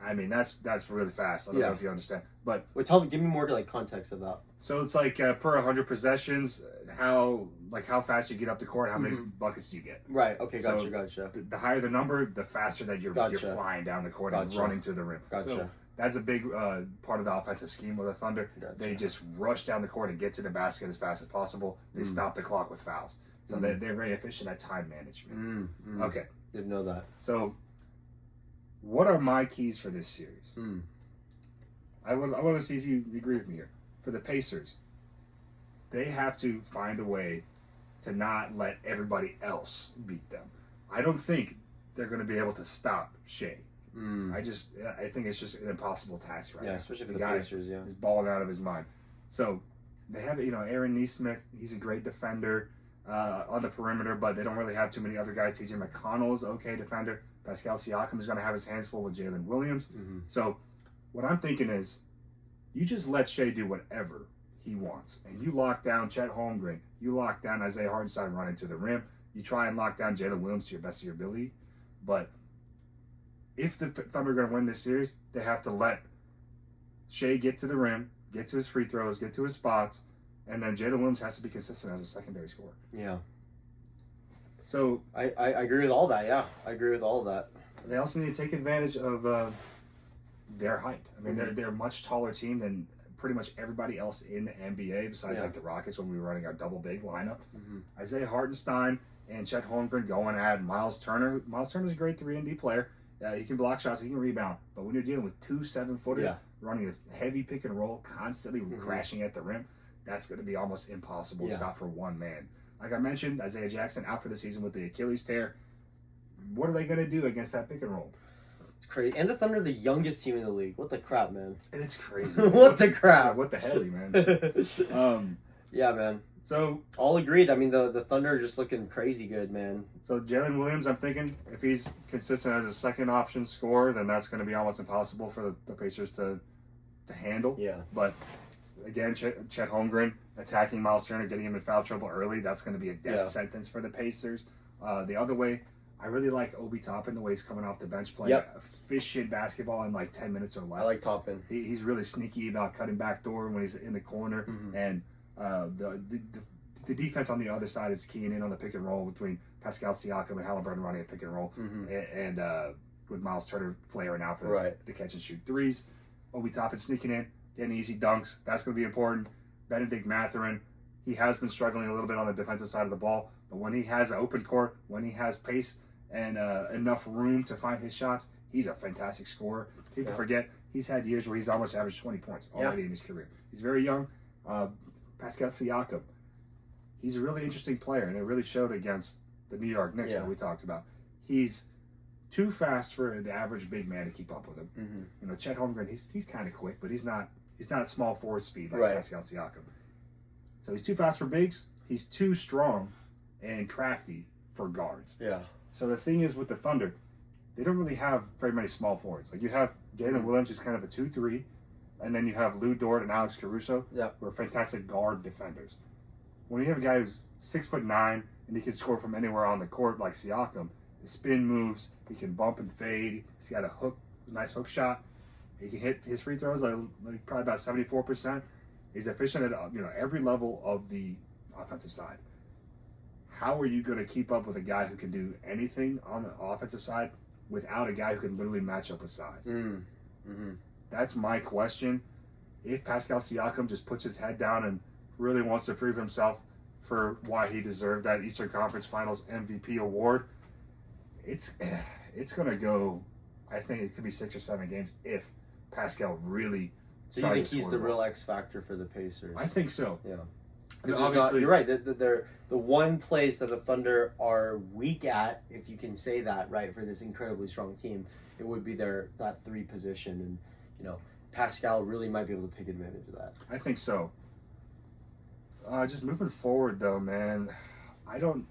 I mean, that's really fast. I don't Yeah. know if you understand, but Wait, give me more like context of that. so it's like per 100 possessions, how fast you get up the court, how many buckets do you get? Right. Okay. So- Gotcha. The higher the number, the faster that you're Gotcha. flying down the court and Gotcha. running to the rim. Gotcha. So that's a big part of the offensive scheme with the Thunder. Gotcha. They just rush down the court and get to the basket as fast as possible. They stop the clock with fouls. So they're very efficient at time management. Okay, Didn't know that. so what are my keys for this series? I want to see if you agree with me here. For the Pacers, they have to find a way to not let everybody else beat them. I don't think they're going to be able to stop Shea. I think it's just an impossible task right now. Yeah, especially for the the guy Pacers. Yeah. is balling out of his mind. So they have Aaron Nesmith. He's a great defender on the perimeter, but they don't really have too many other guys. TJ McConnell's okay defender. Pascal Siakam is going to have his hands full with Jalen Williams. So what I'm thinking is, you just let Shea do whatever he wants, and you lock down Chet Holmgren. You lock down Isaiah Hartenstein running to the rim. You try and lock down Jalen Williams to your best of your ability. But if the Thunder are going to win this series, they have to let Shea get to the rim, get to his free throws, get to his spots, and then Jalen Williams has to be consistent as a secondary scorer. Yeah. So I agree with all that. Yeah, I agree with all of that. they also need to take advantage of their height. I mean, they're a much taller team than pretty much everybody else in the NBA besides like the Rockets when we were running our double big lineup. Isaiah Hartenstein and Chet Holmgren going at Miles Turner. Miles Turner's a great 3-and-D player. He can block shots, he can rebound. But when you're dealing with 2 7-footers running a heavy pick and roll, constantly crashing at the rim, that's going to be almost impossible to stop for one man. Like I mentioned, Isaiah Jackson out for the season with the Achilles tear. What are they going to do against that pick and roll? It's crazy. And the Thunder are the youngest team in the league. What the crap, man? It's crazy. What the crap? What the hell, man? Yeah, man. So all agreed. I mean, the Thunder are just looking crazy good, man. So Jalen Williams, I'm thinking if he's consistent as a second option scorer, then that's going to be almost impossible for the Pacers to handle. Yeah. But again, Chet Holmgren attacking Miles Turner, getting him in foul trouble early, that's going to be a death sentence for the Pacers. The other way, I really like Obi Toppin, the way he's coming off the bench playing efficient basketball in like 10 minutes or less. I like Toppin. He's really sneaky about cutting back door when he's in the corner. And the defense on the other side is keying in on the pick and roll between Pascal Siakam and Halliburton running a pick and roll. And with Miles Turner flaring out for the catch and shoot threes. Obi Toppin sneaking in, getting easy dunks. That's going to be important. Benedict Mathurin, he has been struggling a little bit on the defensive side of the ball. But when he has an open court, when he has pace and enough room to find his shots, he's a fantastic scorer. People forget he's had years where he's almost averaged 20 points already in his career. He's very young. Pascal Siakam, he's a really interesting player, and it really showed against the New York Knicks that we talked about. He's too fast for the average big man to keep up with him. You know, Chet Holmgren, he's kind of quick, but he's not small forward speed like Pascal Siakam. So he's too fast for bigs. He's too strong and crafty for guards. Yeah. So the thing is with the Thunder, they don't really have very many small forwards. Like you have Jalen Williams, who's kind of a 2-3, and then you have Lou Dort and Alex Caruso, who are fantastic guard defenders. When you have a guy who's 6'9" and he can score from anywhere on the court like Siakam, his spin moves, he can bump and fade. He's got a nice hook shot. He can hit his free throws like probably about 74%. He's efficient at every level of the offensive side. How are you going to keep up with a guy who can do anything on the offensive side without a guy who can literally match up with size? That's my question. If Pascal Siakam just puts his head down and really wants to prove himself for why he deserved that Eastern Conference Finals MVP award, it's going to go, I think it could be 6 or 7 games if Pascal really So you think he's the real X factor for the Pacers? I think so. Yeah. Because you're right. They're the one place that the Thunder are weak at, if you can say that, right, for this incredibly strong team, it would be that 3 position, and Pascal really might be able to take advantage of that. I think so. Just moving forward, though, man, I don't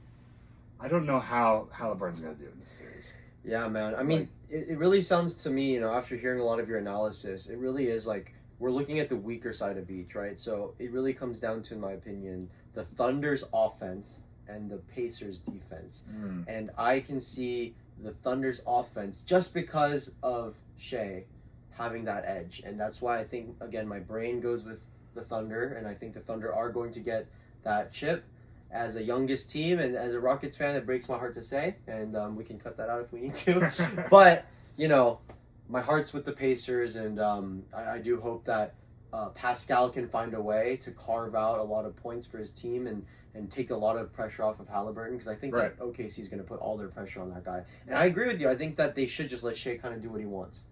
know how Halliburton's going to do in this series. Yeah, man. I mean, it really sounds to me, after hearing a lot of your analysis, it really is like we're looking at the weaker side of each, right? So it really comes down to, in my opinion, the Thunder's offense and the Pacers' defense. And I can see the Thunder's offense just because of Shea having that edge. And that's why I think, again, my brain goes with the Thunder, and I think the Thunder are going to get that chip. As a youngest team and as a Rockets fan, it breaks my heart to say, and we can cut that out if we need to. But, my heart's with the Pacers, and I do hope that Pascal can find a way to carve out a lot of points for his team and take a lot of pressure off of Halliburton, because I think that OKC is going to put all their pressure on that guy. And I agree with you. I think that they should just let Shea kind of do what he wants.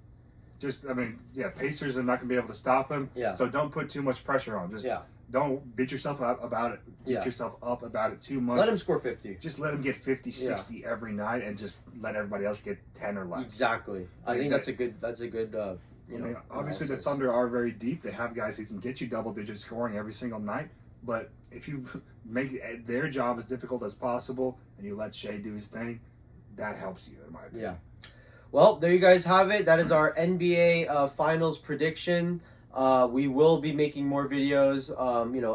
Pacers are not going to be able to stop him. Yeah. So don't put too much pressure on him. Just don't beat yourself up about it. Beat yourself up about it too much. Let him score 50. Just let him get 50, 60 every night, and just let everybody else get 10 or less. Exactly. I think that's a good. Obviously, the analysis. Thunder are very deep. They have guys who can get you double-digit scoring every single night. But if you make their job as difficult as possible and you let Shea do his thing, that helps you, in my opinion. Yeah. Well, there you guys have it. That is our NBA Finals prediction. We will be making more videos,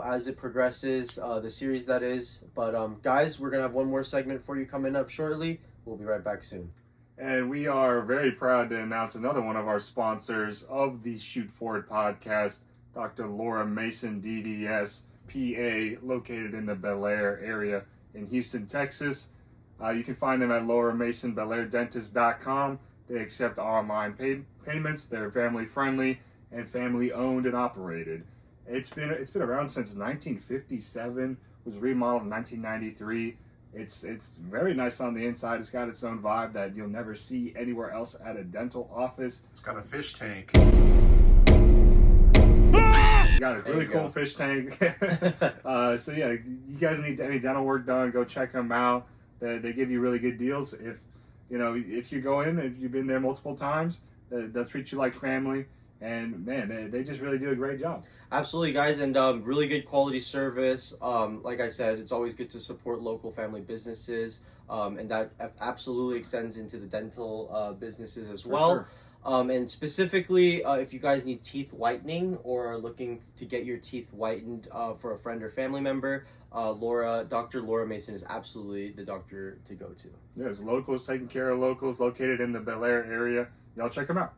as it progresses, the series that is. But guys, we're going to have one more segment for you coming up shortly. We'll be right back soon. And we are very proud to announce another one of our sponsors of the Shoot Forward podcast, Dr. Lora Mason, D.D.S., PA, located in the Bel Air area in Houston, Texas. You can find them at LoraMasonBelAirDentist.com. They accept online payments. They're family friendly and family owned and operated. It's been around since 1957. Was remodeled in 1993. It's very nice on the inside. It's got its own vibe that you'll never see anywhere else at a dental office. It's got a fish tank. You got a really cool fish tank. So yeah, you guys need any dental work done, go check them out. They give you really good deals. If you go in, if you've been there multiple times, they'll treat you like family. And man, they just really do a great job. Absolutely, guys, and really good quality service. Like I said, it's always good to support local family businesses, and that absolutely extends into the dental businesses as well. Sure. And specifically, if you guys need teeth whitening or are looking to get your teeth whitened for a friend or family member, Dr. Lora Mason is absolutely the doctor to go to. Yes, locals taking care of locals, located in the Bel Air area. Y'all check them out.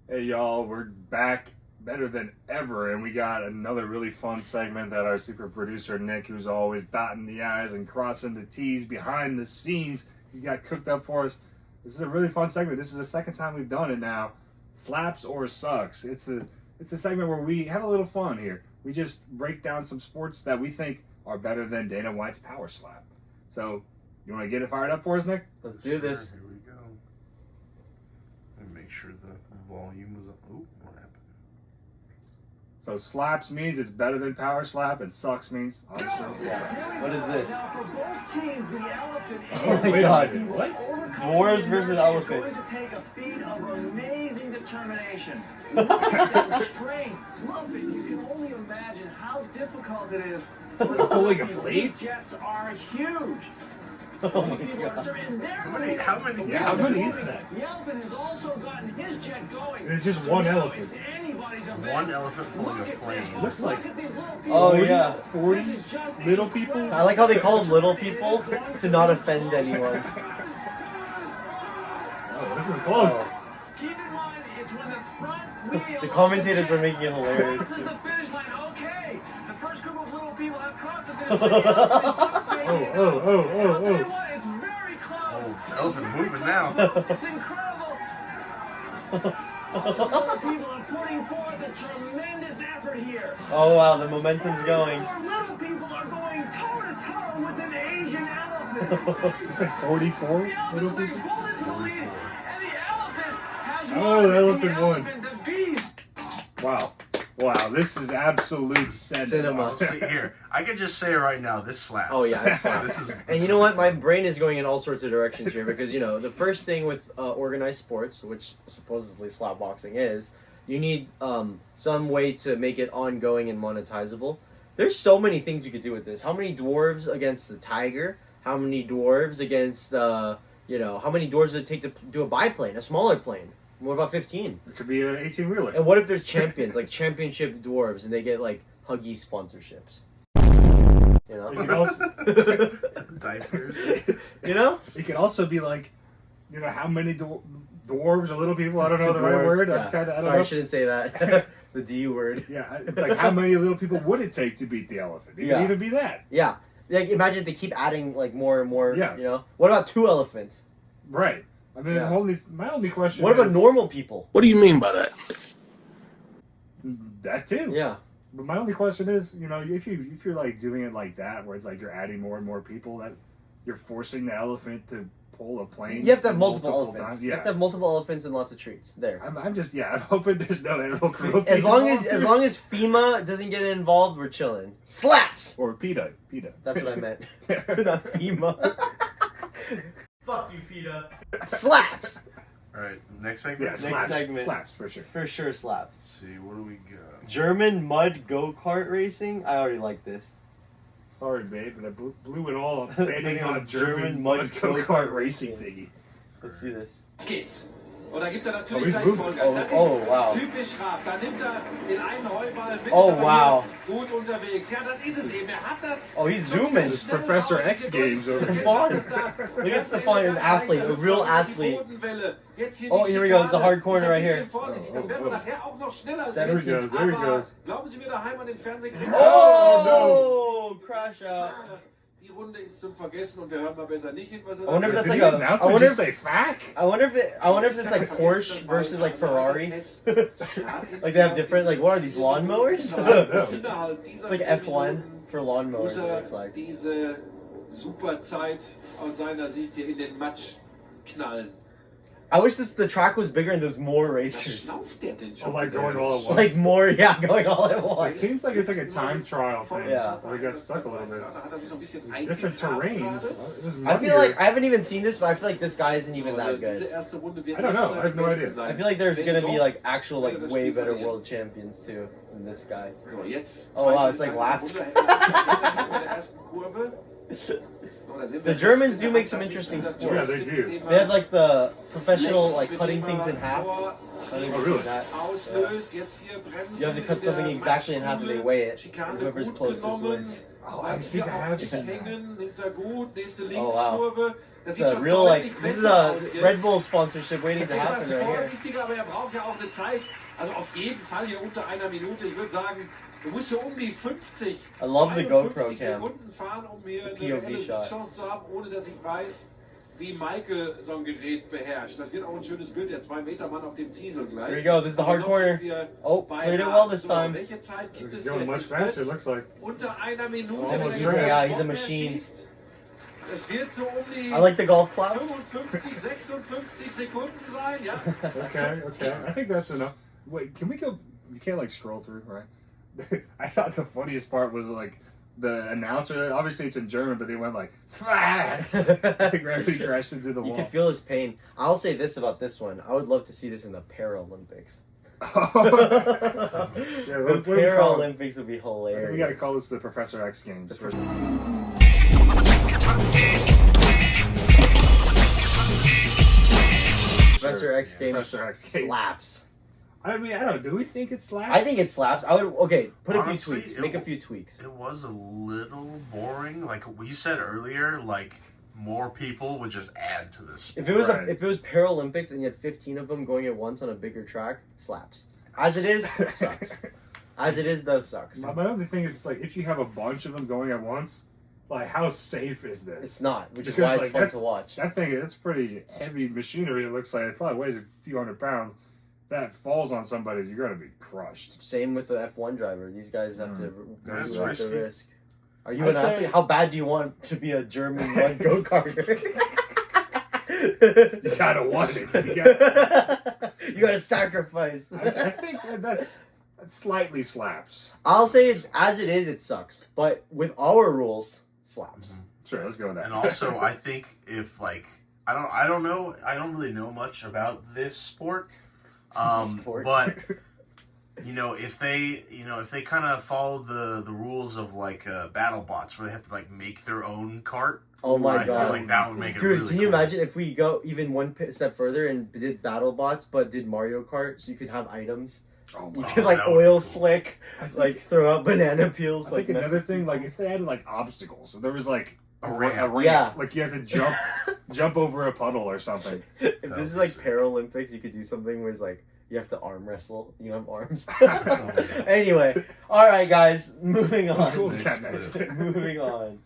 Hey y'all, we're back better than ever, and we got another really fun segment that our super producer Nick, who's always dotting the I's and crossing the T's behind the scenes, he's got cooked up for us. This is a really fun segment. This is the second time we've done it now. Slaps or sucks. It's a segment where we have a little fun here. We just break down some sports that we think are better than Dana White's power slap. So, you want to get it fired up for us, Nick? Let's do this. Here we go. And make sure the volume is up. Ooh, what happened? So slaps means it's better than power slap, and sucks means obviously it sucks. What is this? Now for both teams, the elephant Oh my god. What? Dwarves versus elephants. is going to take a feat of amazing determination. Strength, love it. You can only imagine how difficult it is. Pulling a plate? Jets are huge. Oh my god. How many is that? The elephant has also gotten his jet going. And it's just So one now elephant. it's anybody's event. One elephant pulling a Look at plane. this, Looks like- look at these little people. Oh yeah. 40 This is just little people? I like how they call them little people to not offend anyone. Oh, this is close. Keep in mind, it's when the front wheel. The commentators are making it hilarious. Crosses the finish line. Okay, the first group of little people have crossed the finish line. Oh. I'll tell you what, it's very close. Oh, elephant moving now. It's incredible. All the little people are putting forth a tremendous effort here. Oh wow, the momentum's going. Our little people are going toe to toe with an Asian elephant. It's like 44 The little elephant people. pulled into the lead, and the elephant has Oh, won. the elephant won. elephant, the beast. Wow, this is absolute cinema. Oh, see, here, I can just say it right now. This slaps. Oh yeah, it's fine. This is. And you know what? My brain is going in all sorts of directions here because the first thing with organized sports, which supposedly slap boxing is, you need some way to make it ongoing and monetizable. There's so many things you could do with this. How many dwarves against the tiger? How many dwarves against how many dwarves does it take to do a biplane, a smaller plane? What about 15? It could be an 18-wheeler. And what if there's champions, like championship dwarves, and they get like Huggies sponsorships? You know? It could also, Diapers. You know? it could also be like, how many dwarves or little people? I don't know the right Dwarves, word. yeah. I don't Sorry, I know. shouldn't say that. The D word. Yeah, it's like how many little people would it take to beat the elephant? It Yeah. could even be that. Yeah. Like, imagine if they keep adding like more and more. Yeah. What about 2 elephants? Right. I mean, Yeah. my only question What about is, normal people? What do you mean by that? that too. Yeah. But my only question is, if you're like doing it like that, where it's like you're adding more and more people, that you're forcing the elephant to pull a plane. You have to have multiple elephants. times. You Yeah. have to have multiple elephants and lots of treats. There. I'm hoping there's no animal cruelty. As long as involved. FEMA doesn't get involved, we're chilling. Slaps. Or PETA. That's what I meant. Not FEMA. Fuck you, PETA. Slaps. All right, next segment. Yeah, Next slaps, segment. slaps for sure. For sure, slaps. Let's see, what do we got? German mud go-kart racing. I already like this. Sorry, babe, but I blew it all up. Big Banning on old German German mud mud go-kart go-kart racing racing. thingy. Let's see this. Geht's. Und da gibt er Oh, natürlich he's gleich moving. Vollgas. Das ist Oh, wow. typisch Raab. Da nimmt er den einen Heuball mit, Oh, ist aber wow. hier gut unterwegs. Ja, das ist es eben. Er hat das. Oh, he's wirklich zooming. schnell Professor raus X Games over here. Stefan. dass da Look at Stefan, an athlete, a real athlete. Bodenwelle. Jetzt hier Oh, die here we go. It's the hard Schikane. corner Ist ein right here. bisschen vorsichtig. Das werden wir nachher auch noch schneller There sehen. he goes, there he Aber goes. glauben Sie mir daheim an den Fernsehgerät. Oh, crash out. Die Runde ist zum Vergessen und wir hören mal besser nicht hin, was er I wonder if da that's Did like the a. I announcer wonder just if say fact? I wonder if it's like Porsche versus like Ferrari. Like they have different. Like what are these lawnmowers? know. Innerhalb dieser It's like 4 F1 Minuten for lawnmowers. muss It er looks like. diese super Zeit aus seiner Sicht hier in den Matsch knallen. I wish the track was bigger and there's more Was racers. schnauft der denn schon? Oh, like going all at once. Like more, yeah, going all at It once. seems like it's like a time trial thing. Yeah. Where we got stuck a little bit. Da hat er sich so ein bisschen Different terrain. eingegraben gerade. It was I feel muddier. like I haven't even seen this, but I feel like this guy isn't even that Diese good. erste Runde wird I don't know. nicht I have seine no beste idea. sein. I feel like there's Wenn gonna be doch, like actual like würde das way Spiel better verlieren. world champions too than this guy. So, jetzt Oh, wow, zweite it's like Runde, laps. in der ersten Kurve. So, da sind The wir Germans 16. do make some Das ist interesting dieser sports. Yeah, they Joystick, do. den man They have like the professional lenkt, like mit cutting dem things man in half. Cutting Oh, really? auslöst, jetzt hier bremsen You have to cut in der something exactly in half and they weigh it. Schikane Whoever's gut closest genommen. wins. Oh, I Bleibt think hier I auch have nicht seen that. hängen, nimmt er gut, nächste Oh, wow. Linkskurve. Das It's sieht a schon real deutlich like this is besser a aus jetzt. Red Bull sponsorship waiting to Etwas happen right here. vorsichtiger, aber er braucht ja auch eine Zeit. Also auf jeden Fall hier unter einer Minute. Ich würde sagen, du musst hier um die 50, I love the GoPro 52 cam. Sekunden fahren, um hier eine POV reelle shot. Siegchance zu haben, ohne dass ich weiß, wie Michael so ein Gerät beherrscht. Das wird auch ein schönes Bild, der 2-Meter-Mann auf dem Ziesel gleich. Here we go, this is the Aber hard noch corner. sind wir Oh, bei cleared it nah. well this So, time. welche Zeit gibt He's es going jetzt? much Es faster, wird it looks like. unter einer Minute, Almost wenn er right. jetzt Yeah, keinen he's a Bock mehr machine. schießt. Es wird so um die I like the golf clap. 55, 56 Sekunden sein, ja? Okay, okay. I think that's enough. Wait, can we go? You can't like scroll through, right? I thought the funniest part was like the announcer. Obviously, it's in German, but they went like, like gravity crashed into the You wall. can feel his pain. I'll say this about this one. I would love to see this in the Paralympics. Yeah, The what do we call it? Paralympics would be I think we gotta hilarious. call this the Professor X Games. Professor X Games Professor X Games. slaps. I mean, I don't know. Do we think it slaps? I think it slaps. I would put a few Honestly, tweaks. it Make a w- few tweaks. It was a little boring. Like we said earlier, like more people would just add to this. If it was Right. if it was Paralympics and you had 15 of them going at once on a bigger track, slaps. As it is, sucks. As it is, though, sucks. My only thing is, it's like if you have a bunch of them going at once, like how safe is this? It's not, which is Because, why it's like, fun that's- to watch. That thing, that's pretty heavy machinery. It looks like it probably weighs a few hundred pounds. That falls on somebody, you're gonna be crushed. Same with the F1 driver. These guys have to That's do the risky. risk. Are you I an say- athlete? How bad do you want to be a German mud go-karter? You gotta want it. You gotta sacrifice. I think that slightly slaps. I'll say it as it is. It sucks, but with our rules, slaps. Sure, let's go with that. And also, I think if like I don't know, I don't really know much about this sport, Sport. but if they kind of follow the rules of like battle bots where they have to like make their own cart. Oh my I god. feel like that would make it Dude, really can you cool. imagine if we go even one step further and did battle bots, but did Mario Kart, so you could have items? Oh You my could like that would be oil cool. slick, I think- like throw out banana peels. I Like think mess another with thing, like people. if they had like obstacles, so there was like A ramp. Yeah. like you have to jump over a puddle or something. If That this is would like be sick. Paralympics, you could do something where it's like you have to arm wrestle. You have arms. Oh, Anyway, all right, guys, moving on. What we got next? Moving on.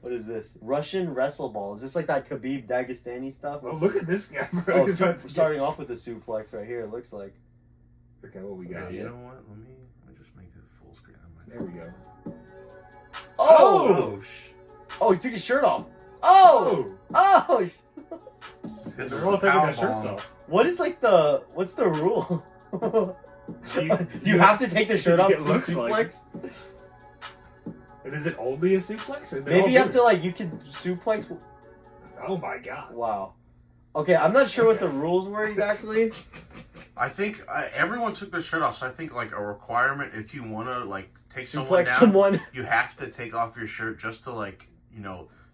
What is this? Russian wrestle ball. Is this like that Khabib Dagestani stuff? Oh, look at this guy, bro. Oh, He's about to starting off with a suplex right here. It looks like. Okay, what we got? Yeah, you here? know what? Let me just make it full screen. There we go. Oh! Oh, he took his shirt off. Oh! Oh! They're all taking their shirts off. What is like what's the rule? You- you have to take the shirt off It to looks like suplex? And is it only a suplex? Or they Maybe all you do have to like you can suplex. it? Oh my god. Wow. Okay, I'm not sure what the rules were exactly. I think everyone took their shirt off, so I think like a requirement if you want to like take someone Suplex down, someone. you have to take off your shirt just to like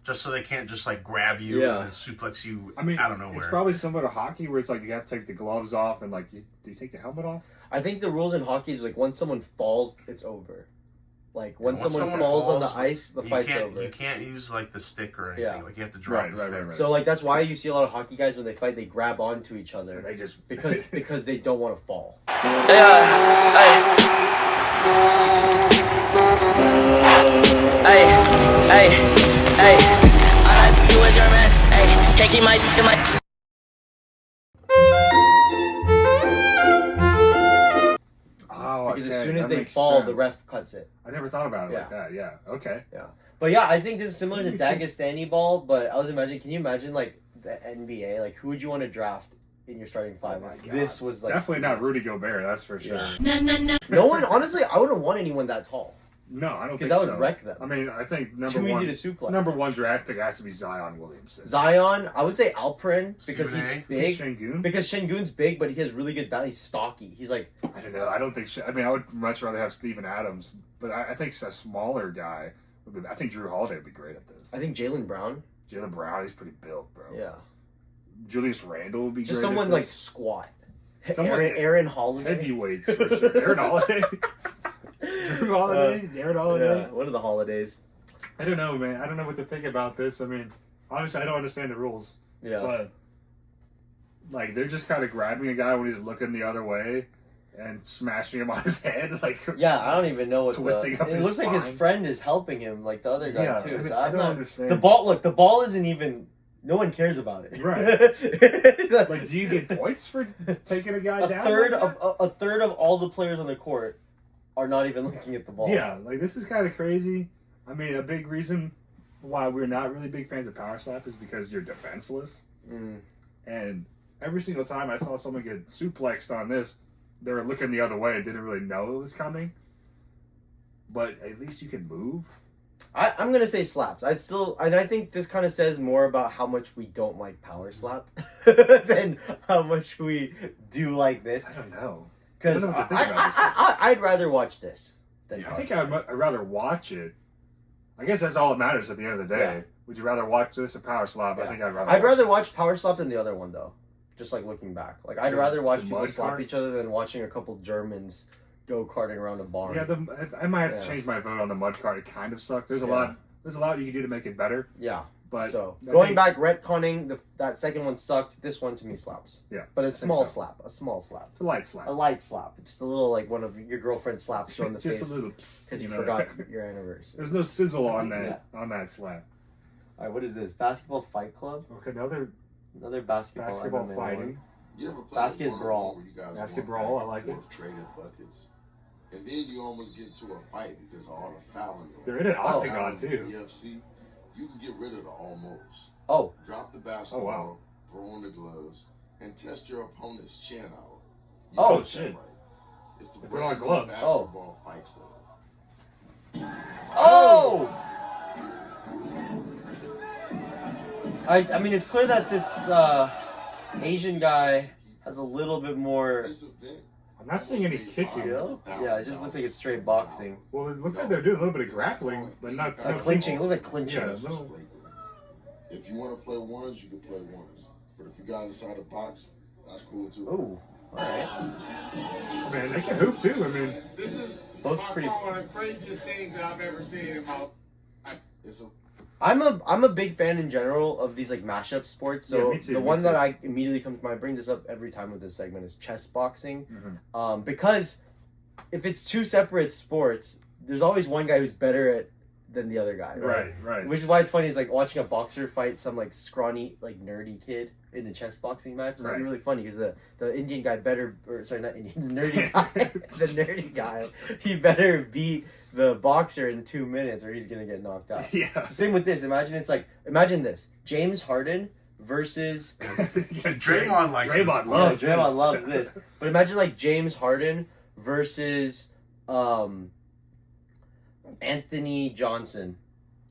just so they can't just like grab you Yeah. and then suplex you I mean, out of it's nowhere. probably similar to hockey where it's like you have to take the gloves off and like, do you take the helmet off? I think the rules in hockey is like once someone falls, it's over. Like when Once someone someone falls on the falls, ice, the you fight's can't over. you can't use like the stick or anything. Yeah. Like you have to drop Right, the right, stick. right, right. So like that's why you see a lot of hockey guys when they fight, they grab onto each other They just because they don't want to fall. Oh, because okay, as soon as that they makes fall, the sense. ref cuts it. I never thought about it Yeah. like that. Yeah. Okay. But yeah, I think this is similar What to do you think? Dagestani ball. But I was imagining, can you imagine like the NBA? Like, who would you want to draft in your starting five? Oh my if God. this was like Definitely not Rudy Gobert. That's for sure. Yeah. No. No one. Honestly, I wouldn't want anyone that tall No, I don't think because that would so. wreck them. I mean, I think Too easy to suplex. number one draft pick has to be Zion Williamson. Zion, I would say Alperen because Stephen he's A. big. Shengun? Because Shengun's big, but he has really good balance. He's stocky. He's like, I don't know. I don't think. I mean, I would much rather have Steven Adams, but I think a smaller guy. I think Drew Holiday would be great at this. I think Jalen Brown. Jalen Brown, he's pretty built, bro. Yeah. Julius Randle would be Just great. someone at like this. squat. Someone- Aaron Holiday. Heavyweights for sure. Aaron Holiday. Drew Holiday. Aaron Holiday. Yeah. What are the holidays? I don't know, man. I don't know what to think about this. I mean, honestly, I don't understand the rules. Yeah. But like, they're just kind of grabbing a guy when he's looking the other way and smashing him on his head. Like, Yeah, I don't even know what Twisting up it his looks like his spine. friend is helping him, like the other guy Yeah, too. So I I'm don't not understand. the ball. Look, the ball isn't even. No one cares about it. Right. Like, do you get points for taking a guy a down? third like that? of a third of all the players on the court are not even looking at the ball. Yeah, like, this is kind of crazy. I mean, a big reason why we're not really big fans of Power Slap is because you're defenseless. Mm. And every single time I saw someone get suplexed on this, they were looking the other way and didn't really know it was coming. But at least you can move. I'm gonna say slaps. I think this kind of says more about how much we don't like Power Slap than how much we do like this. I don't know. Because I don't know what to think about this. I'd rather watch this than I Power think Slap. I'd rather watch it. I guess that's all that matters at the end of the day. Yeah. Would you rather watch this or Power Slap? I Yeah. think I'd rather. I'd rather watch Power Slap than the other one though. Just like looking back, like I'd The- rather watch the people mud slap cart? each other than watching a couple Germans go karting around a barn. Yeah, I might have to Yeah. change my vote on the mud cart. It kind of sucks. There's a Yeah. lot. There's a lot you can do to make it better. Yeah. But So I going think- back, retconning that second one sucked. This one to me slaps. Yeah, But I it's think small so. slap, a small slap, It's a light slap. a light slap, just a little like one of your girlfriend slaps you on the Just face a little psst, because you know. forgot your anniversary. There's no sizzle on that slap. All right, what is this? Basketball Fight Club? Okay, another Another basketball basketball MMA fighting. one. You ever play Basket one brawl. where you guys Basket went brawl, back I like and it. forth trading buckets, and then you almost get into a fight because of all the fouling. They're in an Oh. octagon too. UFC, you can get rid of the almost. Oh, Drop the basketball, Oh, wow. throw on the gloves, and test your opponent's chin out. You Oh, got that shit. right. It's the They put on brand new gloves. Basketball Fight Club. oh! I mean, it's clear that this Asian guy has a little bit more. This event, I'm not seeing any kicking. Yeah, it just looks like it's straight boxing. Well, it looks like they're doing a little bit of grappling, but not Like clinching. It looks like clinching. Yeah. This is no. flagrant. If you want to play ones, you can play ones. But if you got inside the box, that's cool too. Ooh, alright. Man, they can hoop too. I mean, This is Both by pretty- far one of the craziest things that I've ever seen in my life. It's a I'm a big fan in general of these like mashup sports. So Yeah, me too, the me one too. that I immediately comes to mind, I bring this up every time with this segment, is chess boxing. Mhm. Because if it's two separate sports, there's always one guy who's better than the other guy. right. Which is why it's funny is like watching a boxer fight some like scrawny like nerdy kid in a chess boxing match. It's like Right. really funny because the Indian guy better, or sorry, not Indian, the nerdy guy, the nerdy guy, he better beat the boxer in 2 minutes or he's gonna get knocked out. Yeah. So same with this. Imagine this: James Harden versus Draymond likes this. Draymond loves Draymond this. loves this. But imagine like James Harden versus Anthony Johnson,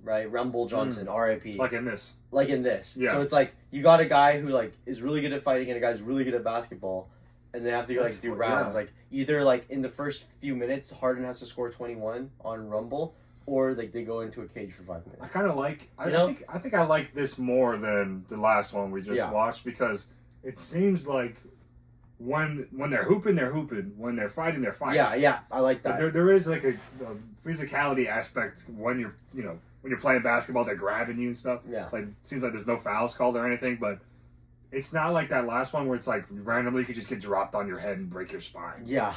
right? Rumble Johnson, R.I.P. Like in this. Like in this. Yeah. So it's like you got a guy who like is really good at fighting and a guy's really good at basketball, and they have to like That's do fu- rounds. yeah. Like either like in the first few minutes, Harden has to score 21 on Rumble, or like they go into a cage for 5 I minutes. kind of like. You know? I think I like this more than the last one we just Yeah. watched because it seems like when they're hooping, they're hooping. When they're fighting, they're fighting. Yeah, I like But that. there is like a physicality aspect when you're when you're playing basketball, they're grabbing you and stuff. Yeah. Like it seems like there's no fouls called or anything, but it's not like that last one where it's like randomly you could just get dropped on your head and break your spine. Yeah.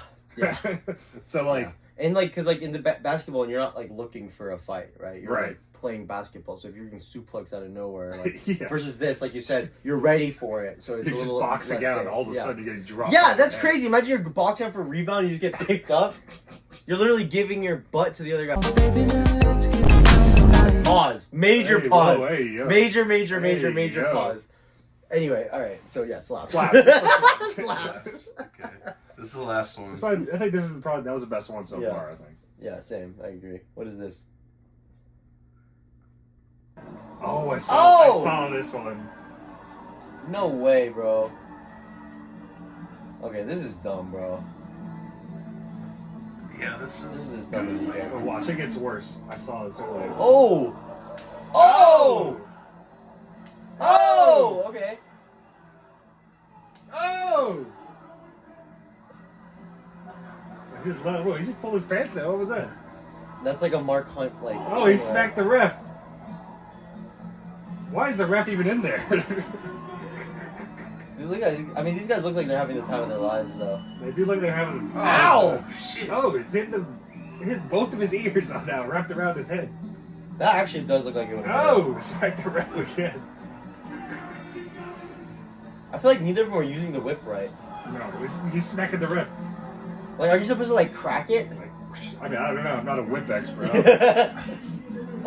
So like And like, cause like in the basketball, and you're not like looking for a fight, right? You're Right. like playing basketball. So if you're getting suplex out of nowhere, like Yeah. versus this, like you said, you're ready for it. So it's You're a just little boxing less out, safe. and all of a Yeah. sudden you're getting dropped. Yeah, on that's your crazy. Imagine you're boxing out for a rebound, and you just get picked up. You're literally giving your butt to the other guy. Pause. Major Hey, pause. whoa, hey, yo. Major Hey, yo. pause. Anyway, all right. So yeah, slaps. Slaps. Slaps. Okay. This is the last one. It's probably, I think this is probably that was the best one so Yeah. far. I think. Yeah, same. I agree. What is this? Oh, I Oh! saw this one. No way, bro. Okay, this is dumb, bro. Yeah, this This is is as dumb as it Oh, gets. watch, it gets worse. I saw this earlier. Oh! Oh! Oh! Okay. Oh! He just let, whoa, he just pulled his pants down. What was that? That's like a Mark Hunt, like. Oh, he smacked the ref. Why is the ref even in there? Dude, look at, I mean, these guys look like they're having the time of their lives, though. They do look like they're having. Ow! shit. Oh, it's hit it hit both of his ears on now, wrapped around his head. That actually does look like it would. Oh, smacked the ref again. I feel like neither of them are using the whip right. No, you smacking the ref. Like, are you supposed to like crack it? Like, I mean, I don't know. I'm not a whip expert.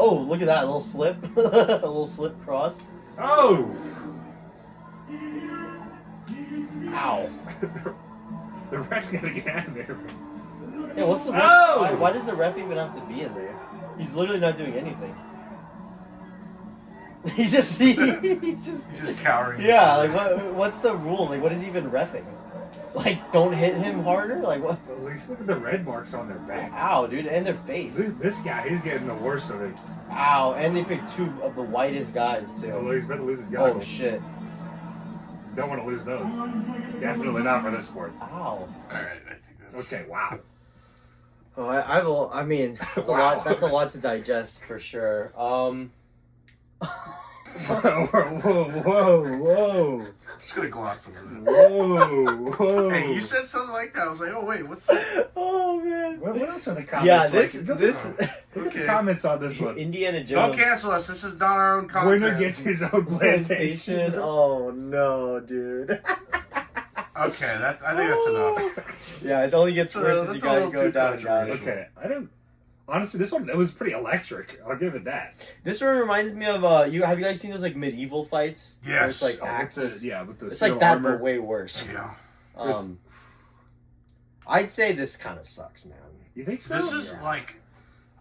Oh, look at that, a little slip, a little slip cross. Oh! Ow. The ref's gotta get out of there. Yeah, what's the ref? Oh! Why does the ref even have to be in there? He's literally not doing anything. He's just he's just He's just cowering. yeah. Like what's the rule? Like what is he even reffing? Like don't hit him harder? Like what? At least look at the red marks on their back. Ow, dude, and their face. This guy, he's getting the worst of it. Ow, and they picked two of the whitest guys Oh, too. he's about to lose his Oh goggles. shit. Don't want to lose those. Definitely not for this sport. Ow. Alright, I think that's... Okay, wow. Oh, I mean, that's a Wow. lot. That's a lot to digest for sure. whoa, whoa. I'm just gonna gloss over that. Whoa. Hey, you said something like that. I was like, oh, wait, what's that? Oh man. What else are the comments Yeah, like? this Look at the Okay. comments on this one. Indiana Don't Jones. cancel us. This is not our own content. Winner gets his own plantation. Oh no, dude. Okay, I think that's enough. Yeah, it only gets That's worse as you that's a gotta little go too down, guys. controversial. Okay, I don't. Honestly, this one it was pretty electric. I'll give it that. This one reminds me of have you guys seen those like medieval fights? Where Yes. It's like Oh, axes. with the It's steel like that, armor. but way worse. Yeah. I'd say this kind of sucks, man. You think so? This is Yeah. like,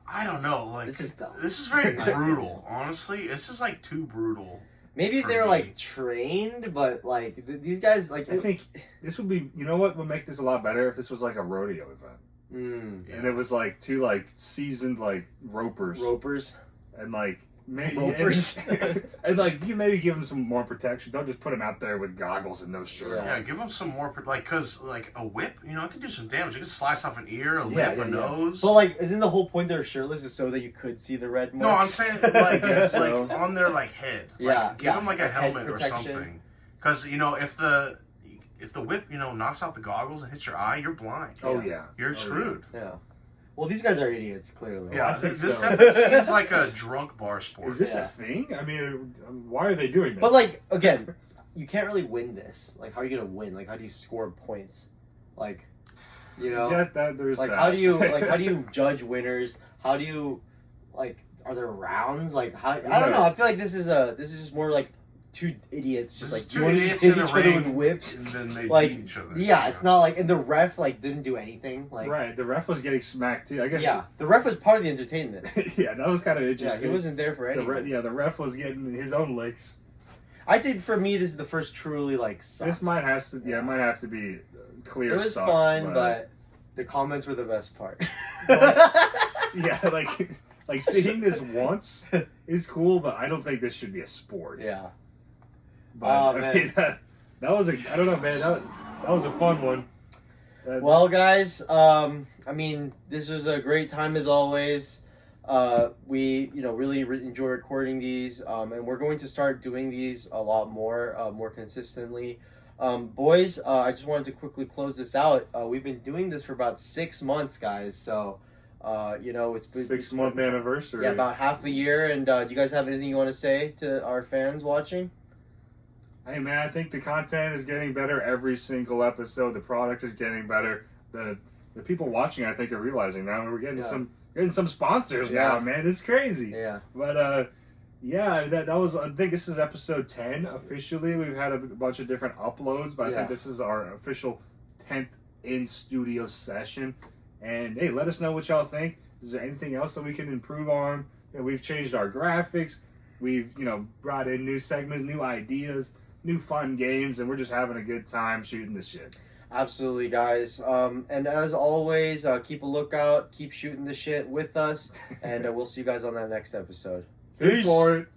I don't know, like This is dumb. this is very brutal. Honestly, it's just like too brutal. Maybe if For they were me. like trained, but like these guys like. I think this would be. You know what would make this a lot better if this was like a rodeo event, and it was like two like seasoned like ropers, and like maybe Ropers. and like you maybe give them some more protection. Don't just put them out there with goggles and no shirt. Yeah, give them some more, like, cause like a whip, you know, it can do some damage. It can slice off an ear, a Yeah, lip, yeah, a yeah. nose. But like, isn't the whole point they're shirtless is so that you could see the red marks? No, I'm saying like it's like on their like head. Like, Yeah, give yeah, them like a like head helmet or protection. something. Because you know if the whip knocks out the goggles and hits your eye, you're blind. Oh yeah. You're screwed. Yeah. Well, these guys are idiots, clearly. Yeah, I think this so. definitely seems like a drunk bar sport. Is this Yeah. a thing? I mean, why are they doing that? But like again, you can't really win this. Like, how are you gonna win? Like, how do you score points? Like, you know, yeah, there's like that. how do you judge winners? How do you like? Are there rounds? Like, how? I don't know. I feel like this is just more like two idiots just This like is two you wanna idiots just hit in a each other with ring, whips. and then they Like, beat each other. yeah, it's not like, and the ref like didn't do anything. Like, Right, the ref was getting smacked too. I guess. yeah, the ref was part of the entertainment. Yeah, that was kind of Yeah, interesting. he wasn't there for The anything. the ref was getting his own licks. I'd say for me, this is the first truly like sucks. This might have to, it might have to be clear. It was sucks, fun, but the comments were the best part. yeah, like seeing this once is cool, but I don't think this should be a sport. Yeah. But Oh, I man. mean, that was I don't know, man. That was a fun one. Well, guys, I mean, this was a great time as always. We, really enjoy recording these, and we're going to start doing these a lot more consistently. Boys, I just wanted to quickly close this out. We've been doing this for about 6 months, guys. So, It's been 6-month anniversary. Yeah, about half a year. And do you guys have anything you want to say to our fans watching? Hey man, I think the content is getting better every single episode. The product is getting better. The people watching, I think, are realizing that we're getting some sponsors now, man. It's crazy. Yeah. But that was. I think this is episode 10 officially. We've had a bunch of different uploads, but I think this is our official 10th in studio session. And hey, let us know what y'all think. Is there anything else that we can improve on? We've changed our graphics. We've brought in new segments, new ideas, new fun games, and we're just having a good time shooting this shit. Absolutely, guys. And as always, keep a lookout. Keep shooting the shit with us, and we'll see you guys on that next episode. Peace for it.